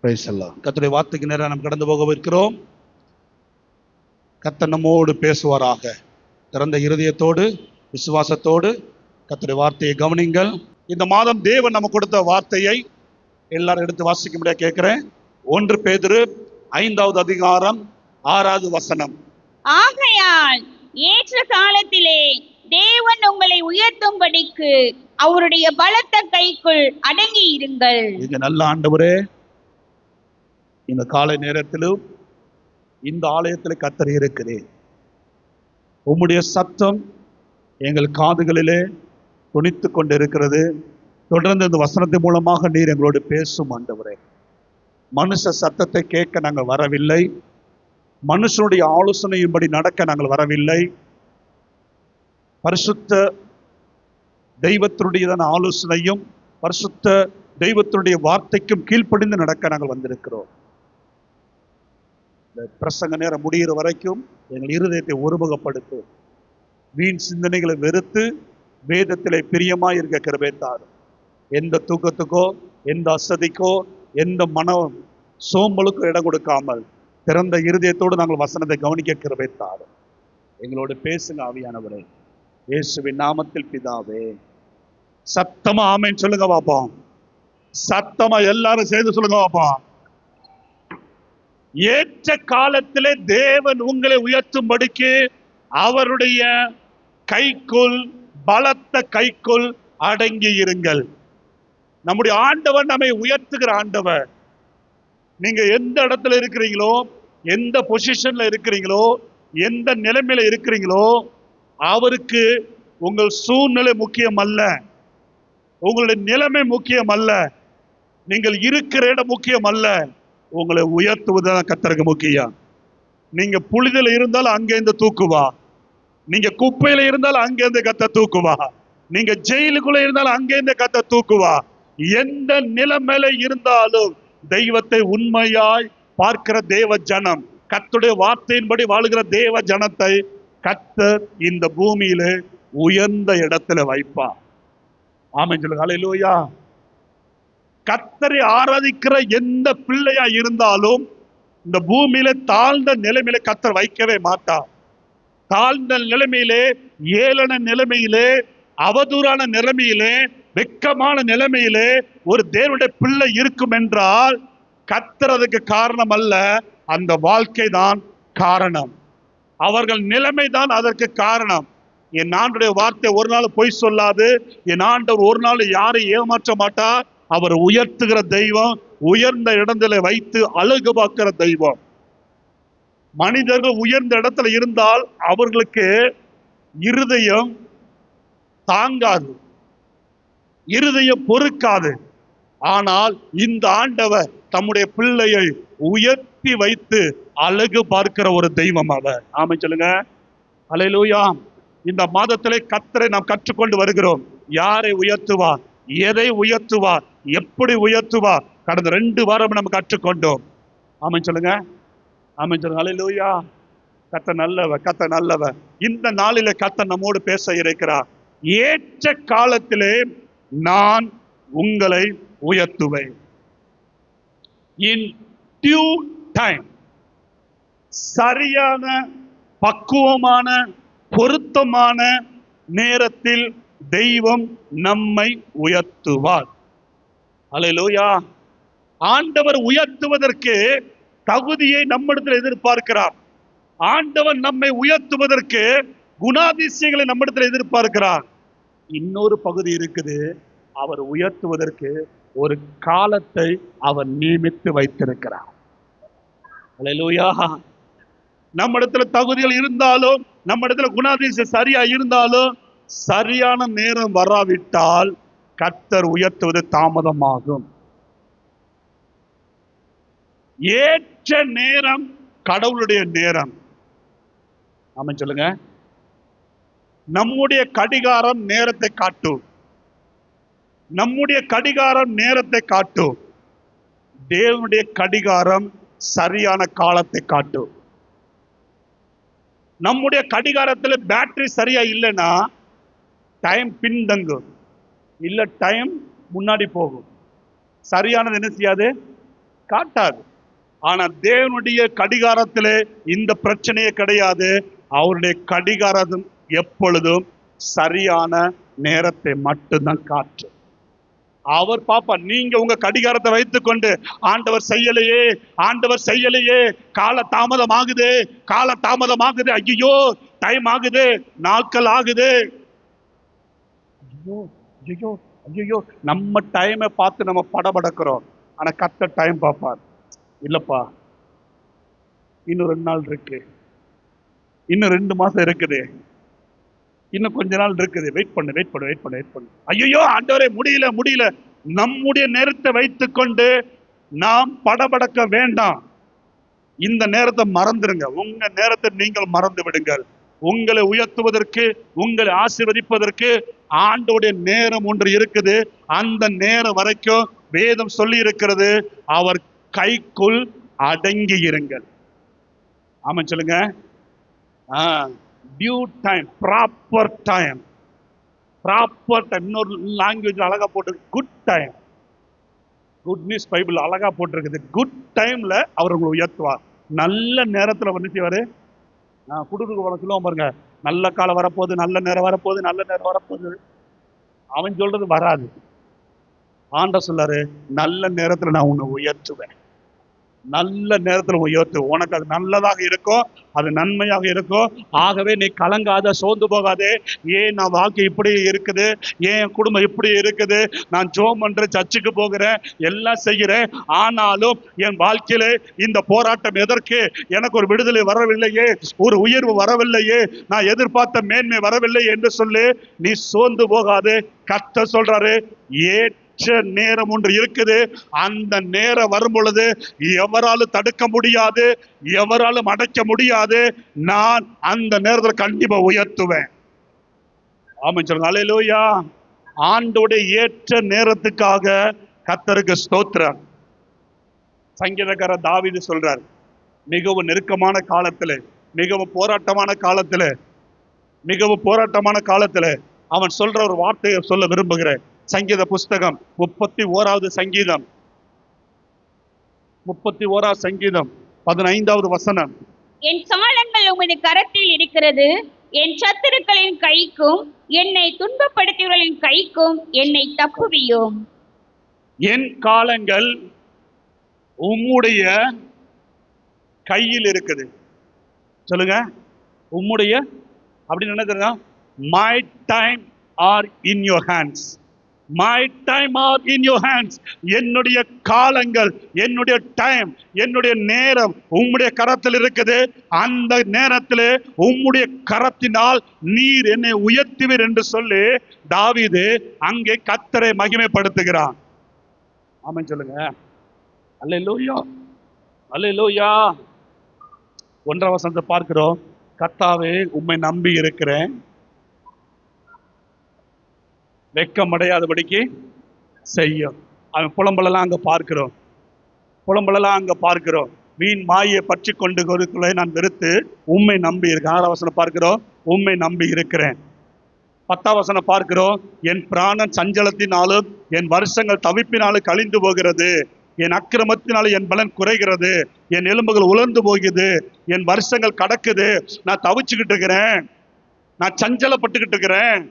கர்த்தருடைய வார்த்தைக்கு நேரம் நாம் கடந்து போக இருக்கிறோம். கர்த்தர் நம்மோடு பேசுவாராக. திறந்த இருதயத்தோடு விசுவாசத்தோடு கர்த்தருடைய வார்த்தையை கவனிங்கள். இந்த மாதம் தேவன் நம்ம கொடுத்த வார்த்தையை எல்லாரும் எடுத்து வாசிக்க முடியாது கேட்கிறேன். 1 பேதுரு 5வது அதிகாரம் 6வது வசனம். ஆகையால் ஏற்ற காலத்திலே தேவன் உங்களை உயர்த்தும்படிக்கு அவருடைய பலத்த கைக்குள் அடங்கி இருங்கள். இது நல்ல ஆண்டவரே, இந்த காலை நேரத்திலும் இந்த ஆலயத்தில் கர்த்தர் இருக்கிறேன். உம்முடைய சத்தம் எங்கள் காதுகளிலே துணித்து கொண்டு இருக்கிறது. தொடர்ந்து இந்த வசனத்தின் மூலமாக நீர் எங்களோடு பேசும் ஆண்டவரே. மனுஷ சத்தத்தை கேட்க நாங்கள் வரவில்லை, மனுஷனுடைய ஆலோசனையின்படி நடக்க நாங்கள் வரவில்லை. பரிசுத்த தெய்வத்தினுடையதான ஆலோசனையும் பரிசுத்த தெய்வத்தினுடைய வார்த்தைக்கும் கீழ்ப்படிந்து நடக்க நாங்கள் வந்திருக்கிறோம். இந்த பிரசங்க நேரம் முடிகிற வரைக்கும் எங்கள் இருதயத்தை ஒருமுகப்படுத்தும். வீண் சிந்தனைகளை வெறுத்து வேதத்திலே பிரியமாய் இருக்க கிருபை தாரும். எந்த தூக்கத்துக்கோ எந்த அசதிக்கோ எந்த மன சோம்பலுக்கும் இடம் கொடுக்காமல் திறந்த இருதயத்தோடு நாங்கள் வசனத்தை கவனிக்க கிருபை தாரும். எங்களோடு பேசுங்க ஆவியானவரே, இயேசுவின் நாமத்தில் பிதாவே. சத்தமா ஆமென் சொல்லுங்க பாப்போம். சத்தமா எல்லாரும் சேர்ந்து சொல்லுங்க பாப்போம். ஏற்ற காலத்திலே தேவன் உங்களை உயர்த்தும்படிக்கு அவருடைய கைக்குள் பலத்த கைக்குள் அடங்கி இருங்கள். நம்முடைய ஆண்டவர் நம்மை உயர்த்துகிற ஆண்டவர். நீங்க எந்த இடத்துல இருக்கிறீங்களோ, எந்த பொசிஷன்ல இருக்கிறீங்களோ, எந்த நிலைமையில இருக்கிறீங்களோ, அவருக்கு உங்கள் சூழ்நிலை முக்கியம் அல்ல, உங்களுடைய நிலைமை முக்கியம் அல்ல, நீங்கள் இருக்கிற இடம் முக்கியம் அல்ல. உங்களை உயர்த்துவதுதான் கர்த்தருக்கு முக்கியம். நீங்க புழுதில இருந்தாலும் அங்கேருந்து தூக்குவா, நீங்க குப்பையில இருந்தாலும் அங்கேருந்து கர்த்தர் தூக்குவா, நீங்க ஜெயிலுக்குள்ள இருந்தாலும் அங்கேருந்து கர்த்தர் தூக்குவா. எந்த நிலைமையில இருந்தாலும் தெய்வத்தை உண்மையாய் பார்க்கிற தேவ ஜனம், கர்த்தருடைய வார்த்தையின்படி வாழுகிற தேவ ஜனத்தை கர்த்தர் இந்த பூமியில உயர்ந்த இடத்துல வைப்பா. ஆமென் சொல்லுங்க. ஹல்லேலூயா. கர்த்தரை ஆராதிக்கிற எந்த பிள்ளையா இருந்தாலும் இந்த பூமியில தாழ்ந்த நிலைமையில கர்த்தர் வைக்கவே மாட்டார். தாழ்ந்த நிலைமையிலே, ஏளன நிலைமையிலே, அவதூறான நிலைமையிலே, வெட்கமான நிலைமையிலே ஒரு தேவனுடைய பிள்ளை இருக்கும் என்றால் கர்த்தர் அதுக்கு காரணம் அல்ல, அந்த வாழ்க்கை தான் காரணம். அவர்கள் நிலைமை தான் அதற்கு காரணம். என் ஆண்டுடைய வார்த்தை ஒரு நாள் பொய் சொல்லாது. என் ஆண்டவர் ஒரு நாள் யாரையும் ஏமாற்ற மாட்டார். அவர் உயர்த்துகிற தெய்வம், உயர்ந்த இடத்துல வைத்து அழகு பார்க்கிற தெய்வம். மனிதர்கள் உயர்ந்த இடத்துல இருந்தால் அவர்களுக்கு இருதயம் தாங்காது, இருதயம் பொறுக்காது. ஆனால் இந்த ஆண்டவர் தம்முடைய பிள்ளையை உயர்த்தி வைத்து அழகு பார்க்கிற ஒரு தெய்வம் அவர். ஆமென் சொல்லுங்க. ஹல்லேலூயா. இந்த மாதத்திலே கர்த்தரை நாம் கற்றுக்கொண்டு வருகிறோம். யாரை உயர்த்துவார், எதை உயர்த்துவார், எப்படி உயர்த்துவார், கடந்த 2 வாரம் நம்ம கற்றுக்கொண்டோம். ஆமென் சொல்லுங்க. ஆமென் சொல்லுங்க. ஹல்லேலூயா. கர்த்தர் நல்லவர், கர்த்தர் நல்லவர். இந்த நாளிலே கர்த்தர் நம்மோடு பேச இருக்கிறார். ஏற்ற காலத்திலே நான் உங்களை உயர்த்துவேன். இன் டியூ டைம், சரியான பக்குவமான பொருத்தமான நேரத்தில் தெய்வம் நம்மை உயர்த்துவார். ஹல்லேலூயா. ஆண்டவர் உயர்த்துவதற்கு தகுதியை நம்மிடத்தில் எதிர்பார்க்கிறார். ஆண்டவர் நம்மை உயர்த்துவதற்கு குணாதிசயங்களை நம்மிடத்தில் எதிர்பார்க்கிறார். இன்னொரு பகுதி இருக்குது, அவர் உயர்த்துவதற்கு ஒரு காலத்தை அவர் நியமித்து வைத்திருக்கிறார். ஹல்லேலூயா. நம்ம இடத்துல தகுதிகள் இருந்தாலும், நம்ம இடத்துல குணாதிசயம் சரியா இருந்தாலும், சரியான நேரம் வராவிட்டால் கர்த்தர் உயர்த்துவது தாமதமாகும். ஏற்ற நேரம் கடவுளுடைய நேரம். ஆமென் சொல்லுங்க. நம்முடைய கடிகாரம் நேரத்தை காட்டும், நம்முடைய கடிகாரம் நேரத்தை காட்டும். தேவனுடைய கடிகாரம் சரியான காலத்தை காட்டும். நம்முடைய கடிகாரத்தில் பேட்டரி சரியா இல்லைன்னா டைம் பின்தங்கும், இல்ல டைம் முன்னாடி போகும். சரியானது என்ன செய்யாது, காட்டாது. ஆனா தேவனுடைய கடிகாரத்திலே இந்த பிரச்சனையே கிடையாது. அவருடைய கடிகாரம் எப்பொழுதும் சரியான நேரத்தை மட்டும்தான் காட்டும். அவர் பாப்பா, நீங்க உங்க கடிகாரத்தை வைத்துக் கொண்டு ஆண்டவர் செய்யலையே, ஆண்டவர் செய்யலையே, கால தாமதம் ஆகுது, கால தாமதம் ஆகுது, ஐயோ டைம் ஆகுது, நாட்கள் ஆகுது, ஐயோ ஐயோ ஐயோ, நம்ம டைமை பார்த்து நம்ம படபடக்கிறோம். ஆனா கர்த்தர் டைம் பார்ப்பார். இல்லப்பா, இன்னும் 2 நாள் இருக்கு, இன்னும் 2 மாசம் இருக்குது, இன்னும் கொஞ்ச நாள் இருக்குது, வெயிட் பண்ணு. ஐயோ ஆண்டவரே, முடியல. நம்முடைய நேரத்தை வைத்துக் கொண்டு நாம் படபடக்க வேண்டாம். இந்த நேரத்தை மறந்துடுங்க. உங்க நேரத்தை நீங்கள் மறந்து விடுங்கள். உங்களை உயர்த்துவதற்கு, உங்களை ஆசீர்வதிப்பதற்கு ஆண்டோடைய நேரம் ஒன்று இருக்குது. அந்த நேரம் வரைக்கும் வேதம் சொல்லி இருக்கிறது, அவர் கைக்குள் அடங்கி இருங்கள். ஆமா சொல்லுங்க. Due time, proper time. இன்னொரு லாங்குவேஜ் அழகா போட்டு good time. Good news bible அழகா போட்டிருக்குது. குட் டைம்ல அவர் உங்களை உயர்த்துவார். நல்ல நேரத்துல வந்து செய்வாரு. குடுக்கு போல சொல்லுவோம் பாருங்க, நல்ல காலம் வரப்போகுது, நல்ல நேரம் வரப்போகுது. அவன் சொல்றது வராது. ஆண்டவர் சொல்லாரு, நல்ல நேரத்துல நான் உன்னை உயர்த்துவேன், நல்ல நேரத்தில் உயர்த்து. உனக்கு அது நல்லதாக இருக்கும், அது நன்மையாக இருக்கும். ஆகவே நீ கலங்காத, சோர்ந்து போகாதே. ஏன் நான் வாழ்க்கை இப்படி இருக்குது, ஏன் குடும்பம் இப்படி இருக்குது, நான் ஜோம் பண்றேன், சர்ச்சுக்கு போகிறேன், எல்லாம் செய்கிறேன், ஆனாலும் என் வாழ்க்கையிலே இந்த போராட்டம் எதற்கு? எனக்கு ஒரு விடுதலை வரவில்லையே, ஒரு உயர்வு வரவில்லையே, நான் எதிர்பார்த்த மேன்மை வரவில்லை என்று சொல்லி நீ சோர்ந்து போகாது. கர்த்தர் சொல்றாரு, நேரம் ஒன்று இருக்குது. அந்த நேரம் வரும் பொழுது எவராலும் தடுக்க முடியாது, எவராலும் அடைக்க முடியாது. நான் அந்த நேரத்தில் கண்டிப்பா உயர்த்துவேன். ஆமென் சொல்லுங்க. அல்லேலூயா. ஆண்டோடைய ஏற்ற நேரத்துக்காக கர்த்தருக்கு ஸ்தோத்திரம். சங்கீதக்காரர் தாவீது சொல்றார், மிகவும் நெருக்கமான காலத்துல, மிகவும் போராட்டமான காலத்துல அவன் சொல்ற ஒரு வார்த்தையை சொல்ல விரும்புகிறேன். சங்கீத புஸ்தகம் 31வது சங்கீதம் 15வது வசனம். என் காலங்கள் உமது கரத்தில் இருக்கிறது, என் சத்துருக்களின் கைக்கும் என்னை துன்பப்படுத்தியவர்களின் கைக்கும் என்னை தப்புவியும். என் காலங்கள் உம்முடைய கையில் இருக்குது. சொல்லுங்க, உம்முடைய அப்படின்னு என்ன தெரியுமா? My time are in your hands. My time are in your hands. என்னுடைய காலங்கள், என்னுடைய டைம், என்னுடைய நேரம் உம்முடைய கரத்தில் இருக்குது. அந்த நேரத்திலே உம்முடைய கரத்தினால் நீர் என்னை உயர்த்துவீர் என்று சொல்லி தாவீது அங்கே கர்த்தரை மகிமைப்படுத்துகிறான். ஆமென் சொல்லுங்க. அல்லேலூயா, அல்லேலூயா. 1ஆம் வசனத்தை பார்க்கிறோம். கர்த்தாவே, உம்மை நம்பி இருக்கிறேன், வெட்கமடையாதபடிக்கு செய்யும். அவன் புலம்பலெல்லாம் அங்க பார்க்கிறோம். வீண் மாயை பற்றி கொண்டு கொடுக்கலை நான் வெறுத்து உம்மை நம்பி இருக்கேன். 6ஆம் வசனம் பார்க்கிறோம், உம்மை நம்பி இருக்கிறேன். 10ஆம் வசனம் பார்க்கிறோம், என் பிராணன் சஞ்சலத்தினாலும் என் வருஷங்கள் தவிப்பினாலும் கழிந்து போகிறது, என் அக்கிரமத்தினாலும் என் பலன் குறைகிறது, என் எலும்புகள் உலர்ந்து போகுது, என் வருஷங்கள் கடக்குது, நான் தவிச்சுக்கிட்டு இருக்கிறேன், நான் சஞ்சலப்பட்டுக்கிட்டு இருக்கிறேன்,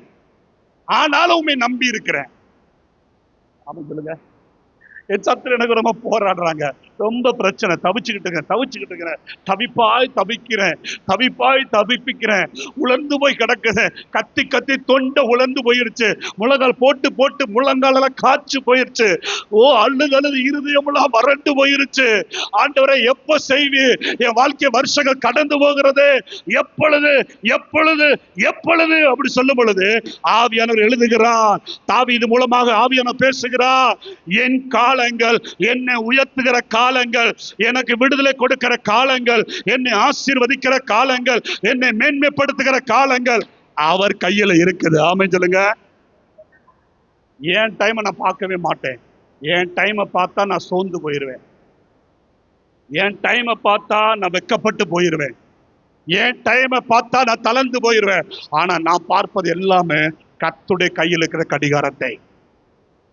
ஆனாலும் உண்மை நம்பி இருக்கிறேன். ஆமாம் சொல்லுங்க. என் சத்துரு எனக்கு ரொம்ப போராடுறாங்க, ரொம்ப பிரச்சனை, தவிச்சுக்கிட்டு இருக்கிறேன், தவிப்பாய் தவிப்பிக்கிறேன், உலர்ந்து போய் கிடக்குறேன், கத்தி தொண்டை உலர்ந்து போயிருச்சு, முழங்கால் போட்டு முழங்காலெல்லாம் காய்ச்சி போயிருச்சு, அழுது இருதயமெல்லாம் வறண்டு போயிருச்சு. ஆண்டவரை எப்ப செய்வி? என் வாழ்க்கை வருஷங்கள் கடந்து போகிறது, எப்பொழுது அப்படி சொல்லும் பொழுது ஆவியானவர் எழுதுகிறார். தாவீது மூலமாக ஆவியானவர் பேசுகிறார். என் காலங்கள், என்னை உயர்த்துகிற காலங்கள், எனக்கு விடுதலை கொடுக்கிற காலங்கள், என்னை ஆசீர்வதிக்கிற காலங்கள், என்னை மேன்மைப்படுத்துகிற காலங்கள் அவர் கையில இருக்குது. ஆமென் சொல்லுங்க. என் டைமை நான் பார்க்கவே மாட்டேன். என் டைமை பார்த்தா நான் சோர்ந்து போயிடுவேன், என் டைமை பார்த்தா நான் வெட்கப்பட்டு போயிடுவேன், என் டைமை பார்த்தா நான் தளர்ந்து போயிடுவேன். ஆனா நான் பார்ப்பது எல்லாமே கர்த்தருடைய கையில் இருக்கிற கடிகாரத்தை.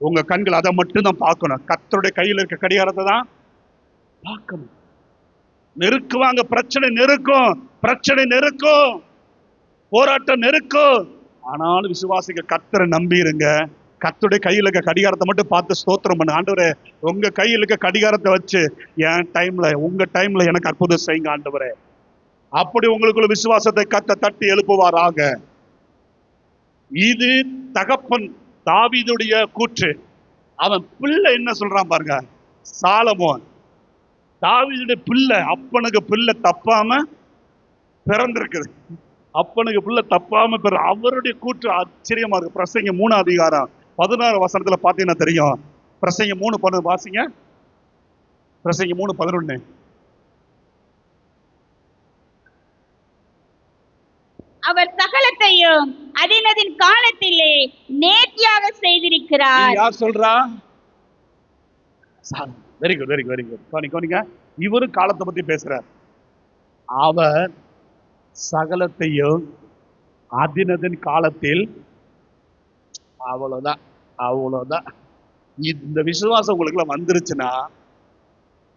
உங்க கண்கள் அதை மட்டும் தான் பார்க்கணும். கர்த்தருடைய கையில் இருக்க கடிகாரத்தை தான் பார்க்கணும். நெருக்குவாங்க, பிரச்சனை நெருக்கும், போராட்டம் நெருக்கும். ஆனாலும் விசுவாசிக்க கர்த்தரை நம்பிருங்க. கர்த்தருடைய கையில் இருக்க கடிகாரத்தை மட்டும் பார்த்து ஸ்தோத்திரம் பண்ணு. ஆண்டவரே, உங்க கையில் இருக்க கடிகாரத்தை வச்சு என் டைம்ல, உங்க டைம்ல எனக்கு அற்புதம் செய்யுங்க ஆண்டவரே. அப்படி உங்களுக்குள்ள விசுவாசத்தை கர்த்தர் தட்டி எழுப்புவாராக. இது தகப்பன் தாவீதுடைய கூற்று. அவன் பிள்ளை என்ன சொல்றான் பாருங்க, சாலமோன். தாவீதுடைய பிள்ளை, அப்பனுக்கு பிள்ளை தப்பாம பிறந்திருக்குது. அப்பனுக்கு பிள்ளை தப்பாம அவருடைய கூற்று ஆச்சரியமா இருக்கு. பிரசங்க 3 அதிகாரம் 16 வசனத்துல பாத்தீங்கன்னா தெரியும். பிரசங்க 3:11 வாசிங்க. பிரசங்க 3:11. அவர் சகலத்தையும் அதினதின் காலத்திலே நேர்த்தியாக செய்திருக்கிறார். யார் சொல்றா? Very good, very good, very good. கவனிங்க, இவரும் காலத்தை பத்தி பேசுறார். அவர் சகலத்தையும் அதினதின் காலத்தில். அவ்வளவுதான். இந்த விசுவாசம் உங்களுக்கு வந்துருச்சுன்னா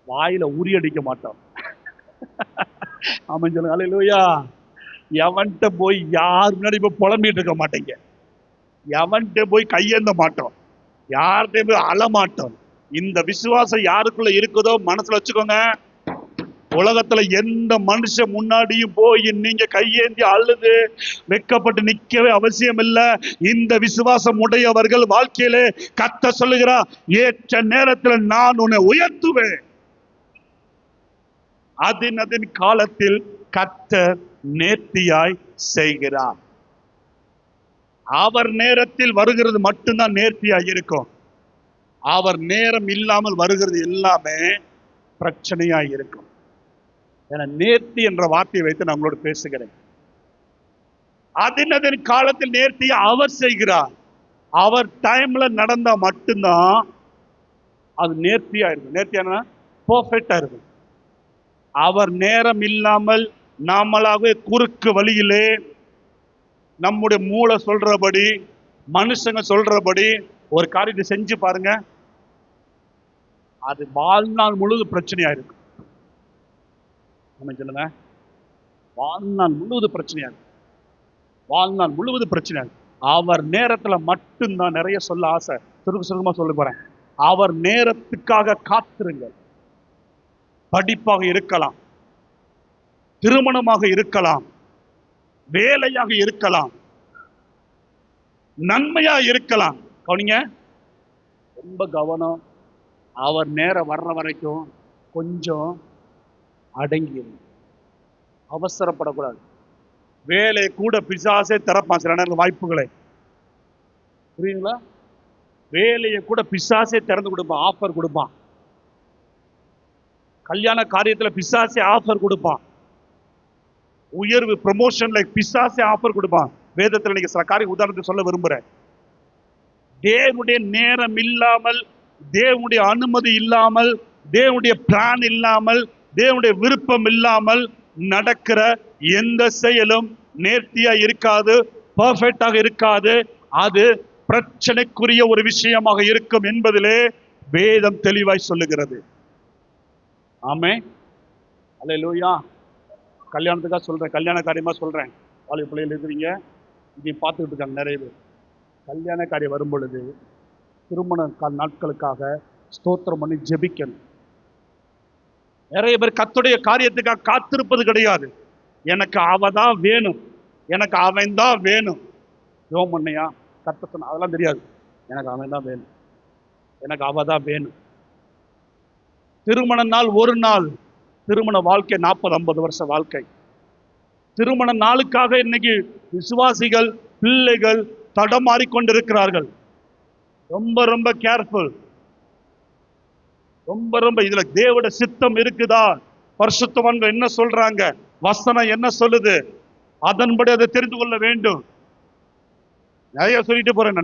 வாயில உரியடிக்க மாட்டோம். ஆமாம் சொல்லுங்க. அல்லேலூயா. எவன்கிட்ட போய் யார் முன்னாடி போய் புலம்பிட்டு இருக்க மாட்டீங்க. எவன்கிட்ட போய் கையேந்த மாட்டோம். யார்கிட்ட போய் அழமாட்டோம். இந்த விசுவாசம் யாருக்குள்ள இருக்குதோ மனசுல வச்சுக்கோங்க. உலகத்துல எந்த மனுஷன் முன்னாடியும் போய் நீங்க கையேந்தி அழுது வெக்கப்பட்டு நிக்கவே அவசியம் இல்ல. இந்த விசுவாசம் உடையவர்கள் வாழ்க்கையிலே கர்த்தர் சொல்லுகிறா, ஏற்ற நேரத்தில் நான் உன்னை உயர்த்துவேன். அதின் காலத்தில் கர்த்தர் நேர்த்தியாய் செய்கிறார். அவர் நேரத்தில் வருகிறது மட்டும்தான் நேர்த்தியாய் இருக்கும். அவர் நேரம் இல்லாமல் வருகிறது எல்லாமே பிரச்சனையாய் இருக்கும். என நேர்த்தி என்ற வார்த்தையை வைத்து நான் உங்களோடு பேசுகிறேன். அதின் காலத்தில் நேர்த்தியை அவர் செய்கிறார். அவர் டைம்ல நடந்தா மட்டும்தான் அது நேர்த்தியா இருக்கும். நேர்த்தியான பெர்ஃபெக்டா இருக்கும். அவர் நேரம் இல்லாமல் நாமளாகவே குறுக்கு வழியிலே நம்முடைய மூளை சொல்றபடி, மனுஷங்க சொல்றபடி ஒரு காரியத்தை செஞ்சு பாருங்க, அது வாழ்நாள் முழுவதும் பிரச்சனையா இருக்கும். சொல்லுங்க, வாழ்நாள் முழுவதும் பிரச்சனையா இருக்கும். வாழ்நாள் முழுவதும் பிரச்சனை. அவர் நேரத்துல மட்டும்தான். நிறைய சொல்ல ஆசை, சுருக்கமா சொல்ல போறேன். அவர் நேரத்துக்காக காத்திருங்கள். படிப்பாக இருக்கலாம், திருமணமாக இருக்கலாம், வேலையாக இருக்கலாம், நன்மையா இருக்கலாம். கவனிங்க, ரொம்ப கவனம். அவர் நேரம் வர்ற வரைக்கும் கொஞ்சம் அடங்கி, அவசரப்படக்கூடாது. வேலையை கூட பிசாசே திறப்பான் சில நேரம் வாய்ப்புகளை. புரியுங்களா? வேலையை கூட பிசாசே திறந்து கொடுப்பான், ஆஃபர் கொடுப்பான். கல்யாண காரியத்துல பிசாசே ஆஃபர் கொடுப்பான். உயர்வு ப்ரமோஷன்ல பிசாசே ஆஃபர் கொடுப்பான். வேதத்துல நீங்க சில காரியம் உதாரணத்தை சொல்ல விரும்புறேன். தேவனுடைய நேரம் இல்லாமல், தேவனுடைய அனுமதி இல்லாமல், தேவனுடைய பிளான் இல்லாமல், தேவனுடைய விருப்பம் இல்லாமல் நடக்கிற எந்த செயலும் நேர்த்தியா இருக்காது, பெர்ஃபெக்டாக இருக்காது. அது பிரச்சனைக்குரிய ஒரு விஷயமாக இருக்கும் என்பதிலே வேதம் தெளிவாய் சொல்லுகிறது. ஆமென். அல்லேலூயா. கல்யாணத்துக்காக சொல்றேன், கல்யாண காரியமா சொல்றேன். வாலிப பிள்ளைகள் இருக்கிறீங்க, இதையும் பார்த்துக்கிட்டு இருக்காங்க நிறைய பேர். கல்யாண காரியம் வரும் பொழுது திருமண நாட்களுக்காக ஸ்தோத்திரம் பண்ணி ஜெபிக்கணும். நிறைய பேர் கர்த்தருடைய காரியத்துக்காக காத்திருப்பது கிடையாது. எனக்கு அவதான் வேணும், எனக்கு அவன் தான் வேணும். ஜெபம் பண்ணையா, கர்த்தர் சொன்ன அதெல்லாம் தெரியாது. எனக்கு அவன் தான் வேணும், எனக்கு அவதான் வேணும். திருமண நாள் ஒரு நாள், திருமண வாழ்க்கை 40-50 வருஷ வாழ்க்கை. திருமண நாளுக்காக இன்னைக்கு விசுவாசிகள், பிள்ளைகள் தடமாறிக்கொண்டிருக்கிறார்கள். ரொம்ப ரொம்ப கேர்ஃபுல். ரொம்ப ரொம்ப இதுல தேவனுடைய சித்தம் இருக்குதா, பரிசுத்தவான்கள் என்ன சொல்றாங்க, வசனம் என்ன சொல்லுது, அதன்படி அதை தெரிந்து கொள்ள வேண்டும். நிறைய சொல்லிட்டு போறேன்.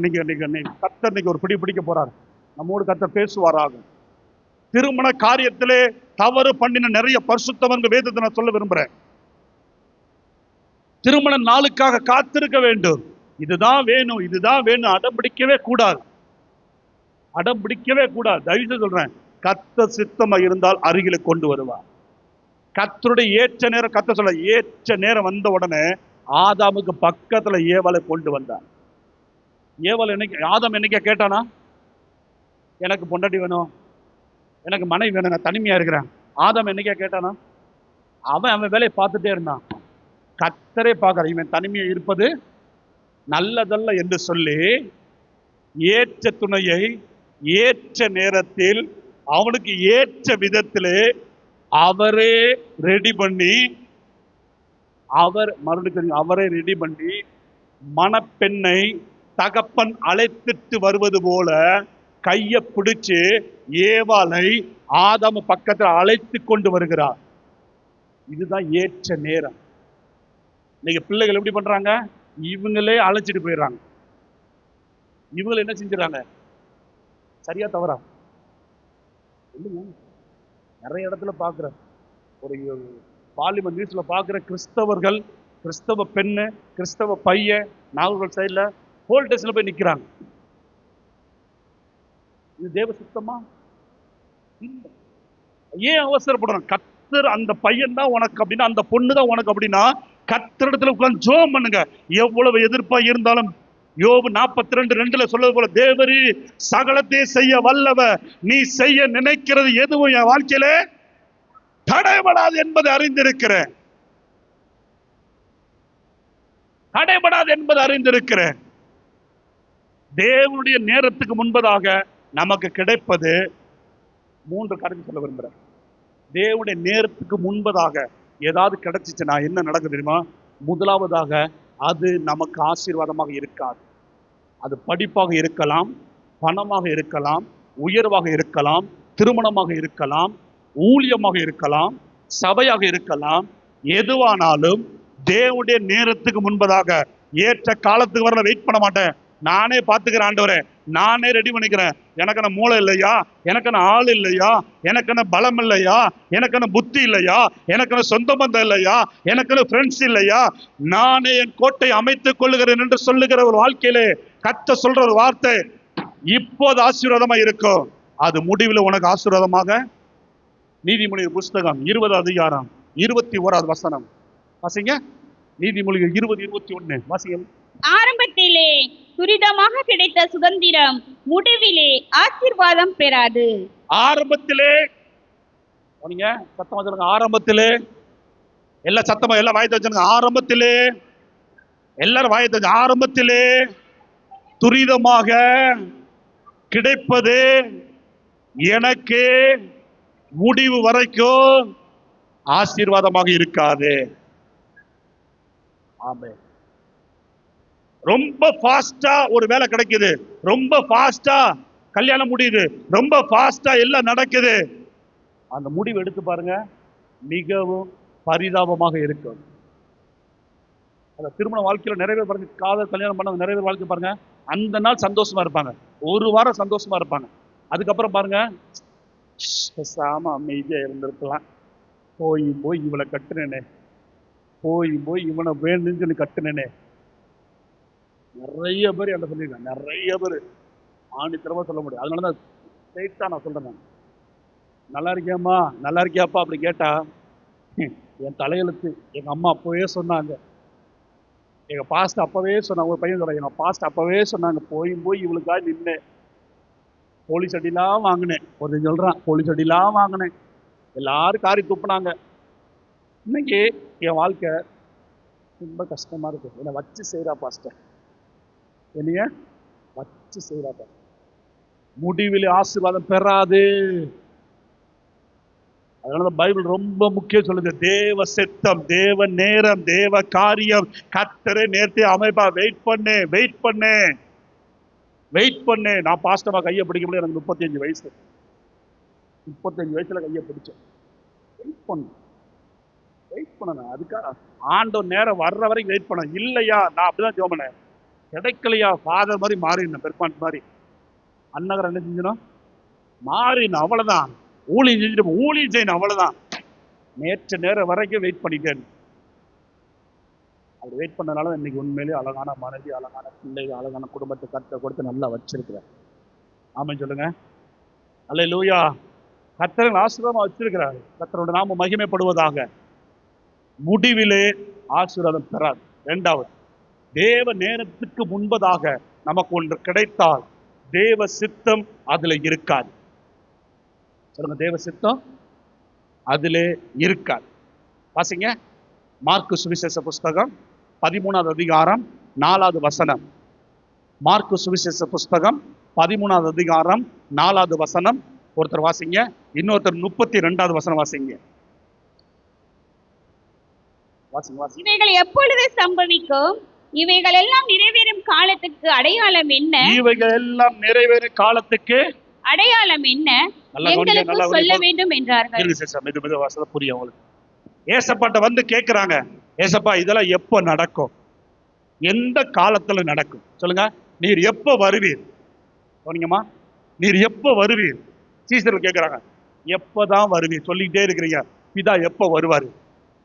கர்த்தர் இன்னைக்கு ஒரு பிடிக்க போறார். நம்மோடு கர்த்தர் பேசுவாராக. திருமண காரியத்திலே தவறு பண்ணின நிறைய பரிசுத்தவான்கள் வேதத்தை நான் சொல்ல விரும்புறேன். திருமண நாளுக்காக காத்திருக்க வேண்டும். இதுதான் வேணும், இதுதான் வேணும், அடம் பிடிக்கவே கூடாது. அடம் பிடிக்கவே கூடாது. தயவுசெய்து சொல்றேன், கர்த்தர் சித்தமா இருந்தால் அருகில கொண்டு வருவார். கர்த்தருடைய ஏற்ற நேரம், கர்த்தர் சொல்ல ஏற்ற நேரம் வந்த உடனே ஆதாமுக்கு பக்கத்துல ஏவாளை கொண்டு வந்தார். ஏவாள் என்னைக்கு, ஆதாம் என்னைக்கா கேட்டானா எனக்கு பொண்டாட்டி வேணும், எனக்கு மனைவி வேணும், நான் தனிமையா இருக்கிறேன்? ஆதாம் என்னைக்கா கேட்டானா? அவன் வேலையை பார்த்துட்டே இருந்தான். கர்த்தரே பார்க்கற, இவன் தனிமையா இருப்பது நல்லதல்ல என்று சொல்லி ஏற்ற துணையை ஏற்ற நேரத்தில் அவனுக்கு ஏற்ற விதத்திலே அவரே ரெடி பண்ணி, அவரே ரெடி பண்ணி மணப்பெண்ணை தகப்பன் அழைத்துட்டு வருவது போல கையை பிடிச்சு ஏவாளை ஆதாம் பக்கத்தில் அழைத்து கொண்டு வருகிறார். இதுதான் ஏற்ற நேரம். இன்னைக்கு பிள்ளைகள் எப்படி பண்றாங்க? இவங்களே அழைச்சிட்டு போயிடுறாங்க. இவங்க என்ன செஞ்சிடறாங்க? சரியா தவறா? இல்லைங்க, நிறைய இடத்துல பார்க்குற ஒரு பார்லிமெண்ட் நியூஸ்ல பார்க்குற கிறிஸ்தவர்கள், கிறிஸ்தவ பெண்ணு, கிறிஸ்தவ பையன் நாகர்கள் சைடில் போலீஸ் ஸ்டேஷன்ல போய் நிற்கிறாங்க. இது தேவ சுத்தமா? இல்லை. ஏன் அவசரப்படுறாங்க? கர்த்தர் அந்த பையன் தான் உனக்கு அப்படின்னா, அந்த பொண்ணு தான் உனக்கு அப்படின்னா, கர்த்தரிடத்துல உட்கார்ந்து ஜெபம் பண்ணுங்க. எவ்வளவு எதிர்ப்பா இருந்தாலும் யோபு 42:2 சொல்றது போல, தேவரீ சகலத்தை செய்ய வல்லவ, நீ செய்ய நினைக்கிறது எதுவும் என் வாழ்க்கையில தடைபடாது என்பதை அறிந்திருக்கிறேன். தடைபடாது என்பதை அறிந்திருக்கிறேன். தேவனுடைய நேரத்துக்கு முன்பதாக நமக்கு கிடைப்பது 3 காரியங்கள் சொல்ல விரும்புறேன். தேவனுடைய நேரத்துக்கு முன்பதாக ஏதாவது கிடைச்சிச்சுன்னா என்ன நடக்குது தெரியுமா? முதலாவதாக அது நமக்கு ஆசீர்வாதமாக இருக்காது. அது படிப்பாக இருக்கலாம், பணமாக இருக்கலாம், உயர்வாக இருக்கலாம், திருமணமாக இருக்கலாம், ஊழியமாக இருக்கலாம், சபையாக இருக்கலாம். எதுவானாலும் தேவனுடைய நேரத்துக்கு முன்பதாக, ஏற்ற காலத்துக்கு வர வெயிட் பண்ண மாட்டேன். நானே பார்த்துக்கிறேன் ஆண்டவரே, நானே ரெடி பண்ணிக்கிறேன். எனக்கான மூளை இல்லையா, எனக்கான ஆள் இல்லையா, எனக்கான பலம் இல்லையா, எனக்கான புத்தி இல்லையா, எனக்கான சொந்த பந்தம் இல்லையா, எனக்கான ஃப்ரெண்ட்ஸ் இல்லையா, நானே என் கோட்டை அமைத்துக் கொள்ளுகிறேன் என்று சொல்லுகிற ஒரு வாழ்க்கையிலே கர்த்தர் சொல்ற ஒரு வார்த்தை இப்போது ஆசீர்வாதமா இருக்கும். அது முடிவில் உனக்கு ஆசீர்வாதமாக. நீதிமொழிகள் புஸ்தகம் 20:21 வாசிங்க. நீதிமொழிகள் 20:21 வாசிங்க. ஆரம்பத்திலே துரிதமாக கிடைத்த சுதந்திரம் முடிவிலே ஆசீர்வாதம் பெறாது. ஆரம்பத்திலே, சத்தமா சொல்லுங்க. ஆரம்பத்திலே, எல்லா சத்தமா, எல்லாம் வாயத்தை வச்சுருங்க. ஆரம்பத்திலே, எல்லாரும் வாயத்தை வச்சு, ஆரம்பத்திலே துரிதமாக கிடைப்பது எனக்கு முடிவு வரைக்கும் ஆசீர்வாதமாக இருக்காது. ஆமென். ரொம்ப ஃபாஸ்டா ஒரு வேலை கிடைக்குது, ரொம்ப ஃபாஸ்டா கல்யாணம் முடியுது, ரொம்ப ஃபாஸ்டா எல்லாம் நடக்குது. அந்த முடிவு எடுத்து பாருங்க, மிகவும் பரிதாபமாக இருக்கும். அந்த திருமண வாழ்க்கையில நிறைய பேர் பாருங்க, காதல் கல்யாணம் பண்ண நிறைய பேர் வாழ்க்கை பாருங்க, அந்த நாள் சந்தோஷமா இருப்பாங்க, ஒரு வாரம் சந்தோஷமா இருப்பாங்க. அதுக்கப்புறம் பாருங்க, பேசாம அமைதியா இருந்திருக்கலாம், போய் இவளை கட்டுனேனே, போய் இவனை வேணும்னு சொல்லி கட்டுனேனே. நிறைய பேர் என்ன சொல்லியிருக்காங்க, நிறைய பேர் ஆணித்தரமா சொல்ல முடியும். அதனாலதான் ஸ்ட்ரெயிட்டா நான் சொல்றேன், நல்லா இருக்கியாம்மா, நல்லா இருக்கியாப்பா அப்படி கேட்டா என் தலையெழுத்து. எங்க அம்மா அப்பவே சொன்னாங்க, எங்க பாஸ்ட் அப்பவே சொன்னாங்க, ஒரு பையன் சொல்ற, எங்க பாஸ்ட் அப்பவே சொன்னாங்க, போய் இவளுக்காக நின்று போலீஸ் அடிலாம் வாங்கினேன். ஒருத்தன் சொல்றான், போலீஸ் அடிலாம் வாங்கினேன், எல்லாரும் காரி துப்புனாங்க. இன்னைக்கு என் வாழ்க்கை ரொம்ப கஷ்டமா இருக்கு, என்னை வச்சு செய்யறா பாஸ்டர், என்னைய வச்சு செய்யறாப்பா. முடிவில் ஆசீர்வாதம் பெறாது. அதனால பைபிள் ரொம்ப முக்கியம் சொல்லுது, தேவ சித்தம், தேவ நேரம், தேவ காரியம், கர்த்தரே நேர்த்தி அமைப்பா. வெயிட் பண்ணு. நான் பாஸ்டமா கையை பிடிக்க முடியாது, எனக்கு 35 வயசு. 35 வயசுல கையை பிடிச்சேன். வெயிட் பண்ணணும். அதுக்காக ஆண்டவர் நேரம் வர்ற வரைக்கும் வெயிட் பண்ண. இல்லையா, நான் அப்படிதான் ஜோமனேன், கிடைக்கலையா ஃபாதர் மாதிரி மாறிடணும், பெர்ஃபார்மன்ஸ் மாதிரி. அன்னகர் என்ன செஞ்சணும், மாறிடணும், அவ்வளவுதான். ஊழியம் செய்யணும், அவ்வளவுதான். நேற்று நேரம் வரைக்கும் வெயிட் பண்ணிட்டேன். அப்படி வெயிட் பண்ணனால இன்னைக்கு உண்மையிலேயே அழகான மனைவி, அழகான பிள்ளைகள், அழகான குடும்பத்தை கர்த்தர் கொடுத்து நல்லா வச்சிருக்கிறேன். ஆமென் சொல்லுங்க. அல்லேலூயா. கர்த்தர் ஆசீர்வாதமா வச்சிருக்கிறாரு. கர்த்தரோட நாம மகிமைப்படுவதாக. முடிவிலே ஆசீர்வாதம் பெறாது. இரண்டாவது, தேவ நேரத்துக்கு முன்பதாக நமக்கு ஒன்று கிடைத்தால் தேவ சித்தம் அதுல இருக்காது. சொல்லுங்க, தேவ சித்தம் அதிலே இருக்காது. வாசிங்க மார்க்கு சுவிசேஷ புஸ்தகம் 13வது அதிகாரம் 4வது வசனம். மார்க்கு சுவிசேஷ புஸ்தகம் 13வது அதிகாரம் 4வது வசனம். ஒருத்தர் வாசிங்க, இன்னொருத்தர் 32வது வசனம் வாசிங்க. வாசிங்க வாசிங்க. இவைகள் எப்பொழுது சம்பவிக்கும்? இவைகள் எல்லாம் நிறைவேறும் காலத்துக்கு அடையாளம் என்ன? இவைகள் எல்லாம் நிறைவேறும் காலத்துக்கு அடையாளம் என்ன? எங்களுக்கு சொல்ல வேண்டும் என்றார்கள். புரியும் உங்களுக்கு. ஏசப்பாட்ட வந்து கேட்கிறாங்க, ஏசப்பா இதெல்லாம் எப்ப நடக்கும், எந்த காலத்துல நடக்கும் சொல்லுங்க, நீர் எப்ப வருவீர் சொன்னீங்கம்மா, நீர் எப்ப வருவீர்? சீசர்கள் கேட்கிறாங்க, எப்பதான் வருவீர் சொல்லிக்கிட்டே இருக்கிறீங்க, பிதா எப்ப வருவாரு,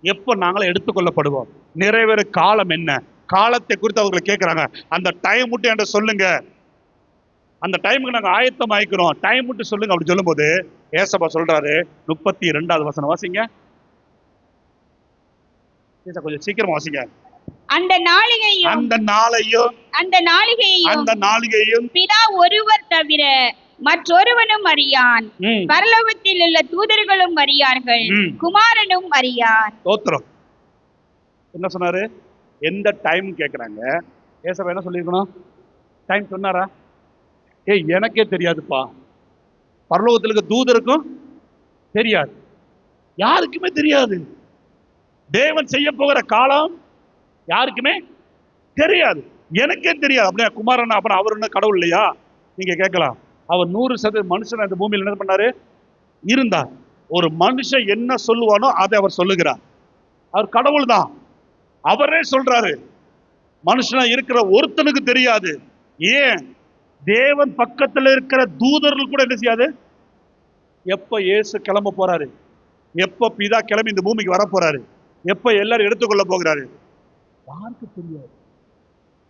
எப்ப நாங்களும் எடுத்துக்கொள்ளப்படுவோம், நிறைவேற காலம் என்ன, காலத்தை குறித்து அவங்களை கேட்கிறாங்க. அந்த டைம் மட்டும் என்கிட்ட சொல்லுங்க, அந்த டைமுக்கு நாங்க ஆயத்தம் ஆயிக்கிறோம், டைம் மட்டும் சொல்லுங்க. அப்படி சொல்லும் போது ஏசப்பா சொல்றாரு, 32வது வசனம் வாசிங்க. கொஞ்சம் சீக்கிரம் வாசிங்க. அந்த நாளிகையும் பிதா ஒருவர் தவிர மற்றொருவனும் அறியான், பரலோகத்தில் உள்ள தூதர்களும் அறியார்கள், குமாரனும் அறியான். ஸ்தோத்திரம். என்ன சொன்னாரு? எந்த டைம் கேட்கிறாங்க. ஏசப்பா என்ன சொல்லிருக்கணும்? டைம் சொன்னாரா? எனக்கே தெரியாதுப்பா, பரலோகத்தில் இருக்க தூதருக்கும் தெரியாது, யாருக்குமே தெரியாது. தேவன் செய்ய போகிற காலம் யாருக்குமே தெரியாது, எனக்கே தெரியாது. அப்படியே குமாரன் அப்புறம் அவர் என்ன கடவுள் இல்லையா? நீங்க கேட்கலாம். அவர் 100% மனுஷன் அந்த பூமியில் என்ன பண்ணாரு? இருந்தார். ஒரு மனுஷன் என்ன சொல்லுவானோ அதை அவர் சொல்லுகிறார். அவர் கடவுள் தான். அவரே சொல்றாரு, மனுஷனா இருக்கிற ஒருத்தனுக்கு தெரியாது. ஏன்? தேவன் பக்கத்துல இருக்கிற தூதர்கள் கூட என்ன செய்யாது. எப்ப இயேசு கிளம்ப போறாரு, எப்ப பிதா கிளம்பி இந்த பூமிக்கு வர போறாரு, எப்ப எல்லாரும் எடுத்துக்கொள்ள போகிறாரு, யாருக்கு தெரியாது.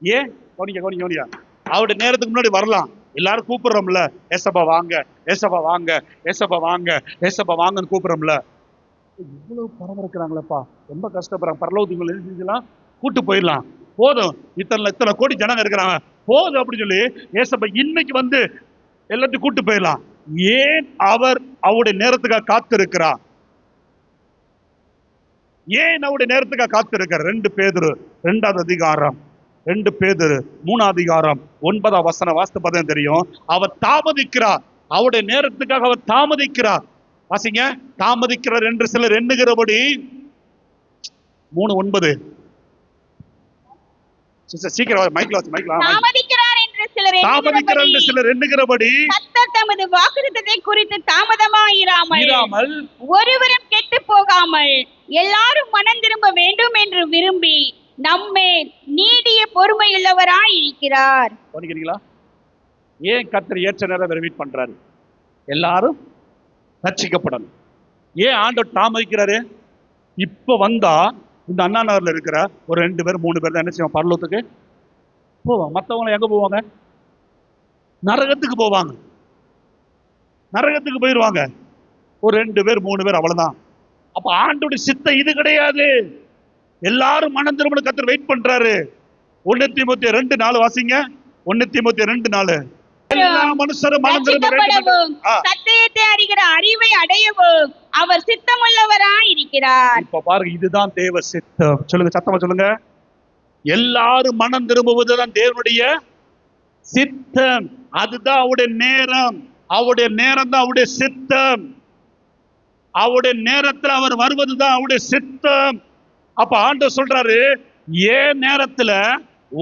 ஏன்? கவனிக்க, அவருடைய நேரத்துக்கு முன்னாடி வரலாம். எல்லாரும் கூப்பிடுறோம்ல, ஏசப்பா வாங்க, ஏசப்பா வாங்க, ஏசப்பா வாங்க, ஏசப்பா வாங்கன்னு கூப்பிடுறோம்ல. இவ்வளவு பரபரக்கிறாங்களப்பா, ரொம்ப கஷ்டப்படுறாங்க. பரலோகத்துக்குள்ள எழுதிக்கலாம், கூட்டு போயிடலாம், போதும், இத்தனை கோடி ஜனங்க இருக்கிறாங்க, போதும் அப்படின்னு சொல்லி ஏசப்பா இன்னைக்கு வந்து எல்லாத்தையும் கூட்டு போயிடலாம். ஏன் அவர் அவருடைய நேரத்துக்காக காத்திருக்கிறார்? ஏன் அவருடைய நேரத்துக்காக காத்திருக்கிறார்? 2 பேதுரு 2வது அதிகாரம், 2 பேதுரு 3வது அதிகாரம் 9வது வசனம் வாசித்து பார்த்தா தெரியும். அவர் தாமதிக்கிறார், அவருடைய நேரத்துக்காக அவர் தாமதிக்கிறார். வாசிங்க, தாமதிக்கிறார் என்று சிலர் எண்ணுகிறபடி. 3:9. சீக்கிரம் மைக்ல தாமதிக்கிறார் என்று சிலர் எண்ணுகிறபடி கர்த்தர் தமது வாக்குத்தத்தத்தை குறித்து தாமதமாயிராமல் ஒருவரும் கெட்டு போகாமல் எல்லாரும் மனம் திரும்ப வேண்டும் என்று விரும்பி நம்மே நீடிய பொறுமையுள்ளவராய் இருக்கிறார். ஏன் கர்த்தர் ஏற்ற நேரம் வெயிட் பண்றாரு? எல்லாரும் ரட்சிக்கப்படணும். ஏன் ஆண்டவர் தாமதிக்கிறாரு? இப்ப வந்தா இந்த அண்ணா நகர்ல இருக்கிற ஒரு 2 பேர் 3 பேர் தான் என்ன செய்வாங்க? பரலோகத்துக்கு போவாங்க. மற்றவங்க எங்க போவாங்க? நரகத்துக்கு போவாங்க, நரகத்துக்கு போயிருவாங்க. ஒரு 2 பேர் 3 பேர், அவ்வளவுதான். அப்ப ஆண்டோட சித்தம் இது கிடையாது. எல்லாரும் மனம் திரும்ப கர்த்தர் வெயிட் பண்றாரு. 1 தீமோத்தேயு 2:4 வாசிங்க. 1 தீமோத்தேயு 2:4. எல்லா மனுஷரும் மனம் திரும்ப வேண்டும், சத்தியத்தை அறிகிற அறிவை அடையவும் அவர் சித்தமுள்ளவராய் இருக்கிறார். இப்ப பாருங்க, இதுதான் தேவ சித்தம். சொல்லுங்க, சத்தமா சொல்லுங்க. எல்லாரும் மனம் திரும்புவதுதான் தேவனுடைய சித்தம். அதுதான் அவருடைய நேரம். அவருடைய நேரம் தான் அவருடைய சித்தம். அவருடைய நேரத்தில் அவர் வருவதுதான் அவருடைய சித்தம். அப்ப ஆண்டவர் சொல்றாரு, ஏன் நேரத்துல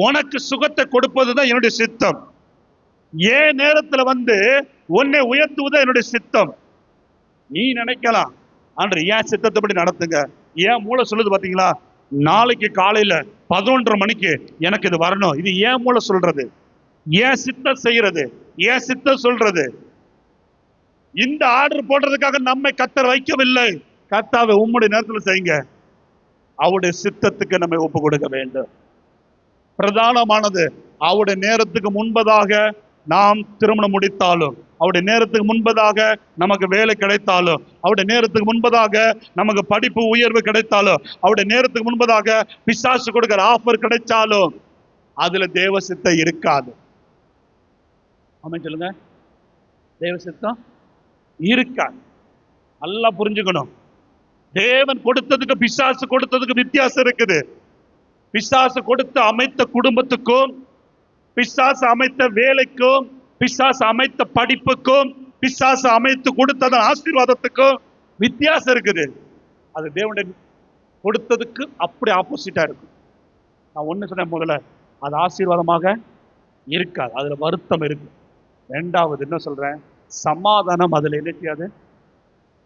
உனக்கு சுகத்தை கொடுப்பதுதான் என்னுடைய சித்தம். ஏன் நேரத்துல வந்து உன்னை உயர்த்துவதுதான் என்னுடைய சித்தம். நீ நினைக்கலாம், ஆண்டவர் ஏன் சித்தத்தைப்படி நடத்துங்க. ஏன் மூளை சொல்லுது பாத்தீங்களா, நாளைக்கு காலையில 11:30 மணிக்கு எனக்கு இது வரணும். இது ஏன் மூளை சொல்றது, ஏன் சித்தம் செய்யறது, ஏன் சித்தம் சொல்றது. இந்த ஆர்டர் போடுறதுக்காக நம்மை கர்த்தர் வைக்கவில்லை. கர்த்தாவை உம்முடைய நேரத்துல செய்யுங்க. அவருடைய சித்தத்துக்கு நம்மை ஒப்பு கொடுக்க வேண்டும். பிரதானமானது அவருடைய நேரத்துக்கு முன்பதாக நாம் திருமணம் முடித்தாலும் அவருடைய நேரத்துக்கு முன்பதாக நமக்கு வேலை கிடைத்தாலும், அவருடைய நேரத்துக்கு முன்பதாக நமக்கு படிப்பு உயர்வு கிடைத்தாலும், அவருடைய நேரத்துக்கு முன்பதாக பிசாசு கொடுக்கிற ஆஃபர் கிடைச்சாலும் அதுல தேவ சித்தம் இருக்காது. ஆமென் சொல்லுங்க. தேவ சித்தம் இருக்காது. நல்லா புரிஞ்சுக்கணும். தேவன் கொடுத்ததுக்கு பிசாசு கொடுத்ததுக்கு வித்தியாசம் இருக்குது. பிசாசு கொடுத்து அமைத்த குடும்பத்துக்கும், பிசாசு அமைத்த வேலைக்கும், பிசாசு அமைத்த படிப்புக்கும், பிசாசு அமைத்து கொடுத்த ஆசீர்வாதத்துக்கும் வித்தியாசம் இருக்குது. அது தேவனுடைய கொடுத்ததுக்கு அப்படி ஆப்போசிட்டா இருக்கும். நான் ஒண்ணு சொன்னேன் முதல்ல, அது ஆசீர்வாதமாக இருக்காது, அதுல வருத்தம் இருக்கு. ரெண்டாவது என்ன சொல்றேன், சமாதானம் அதுல என்ன செய்யாது,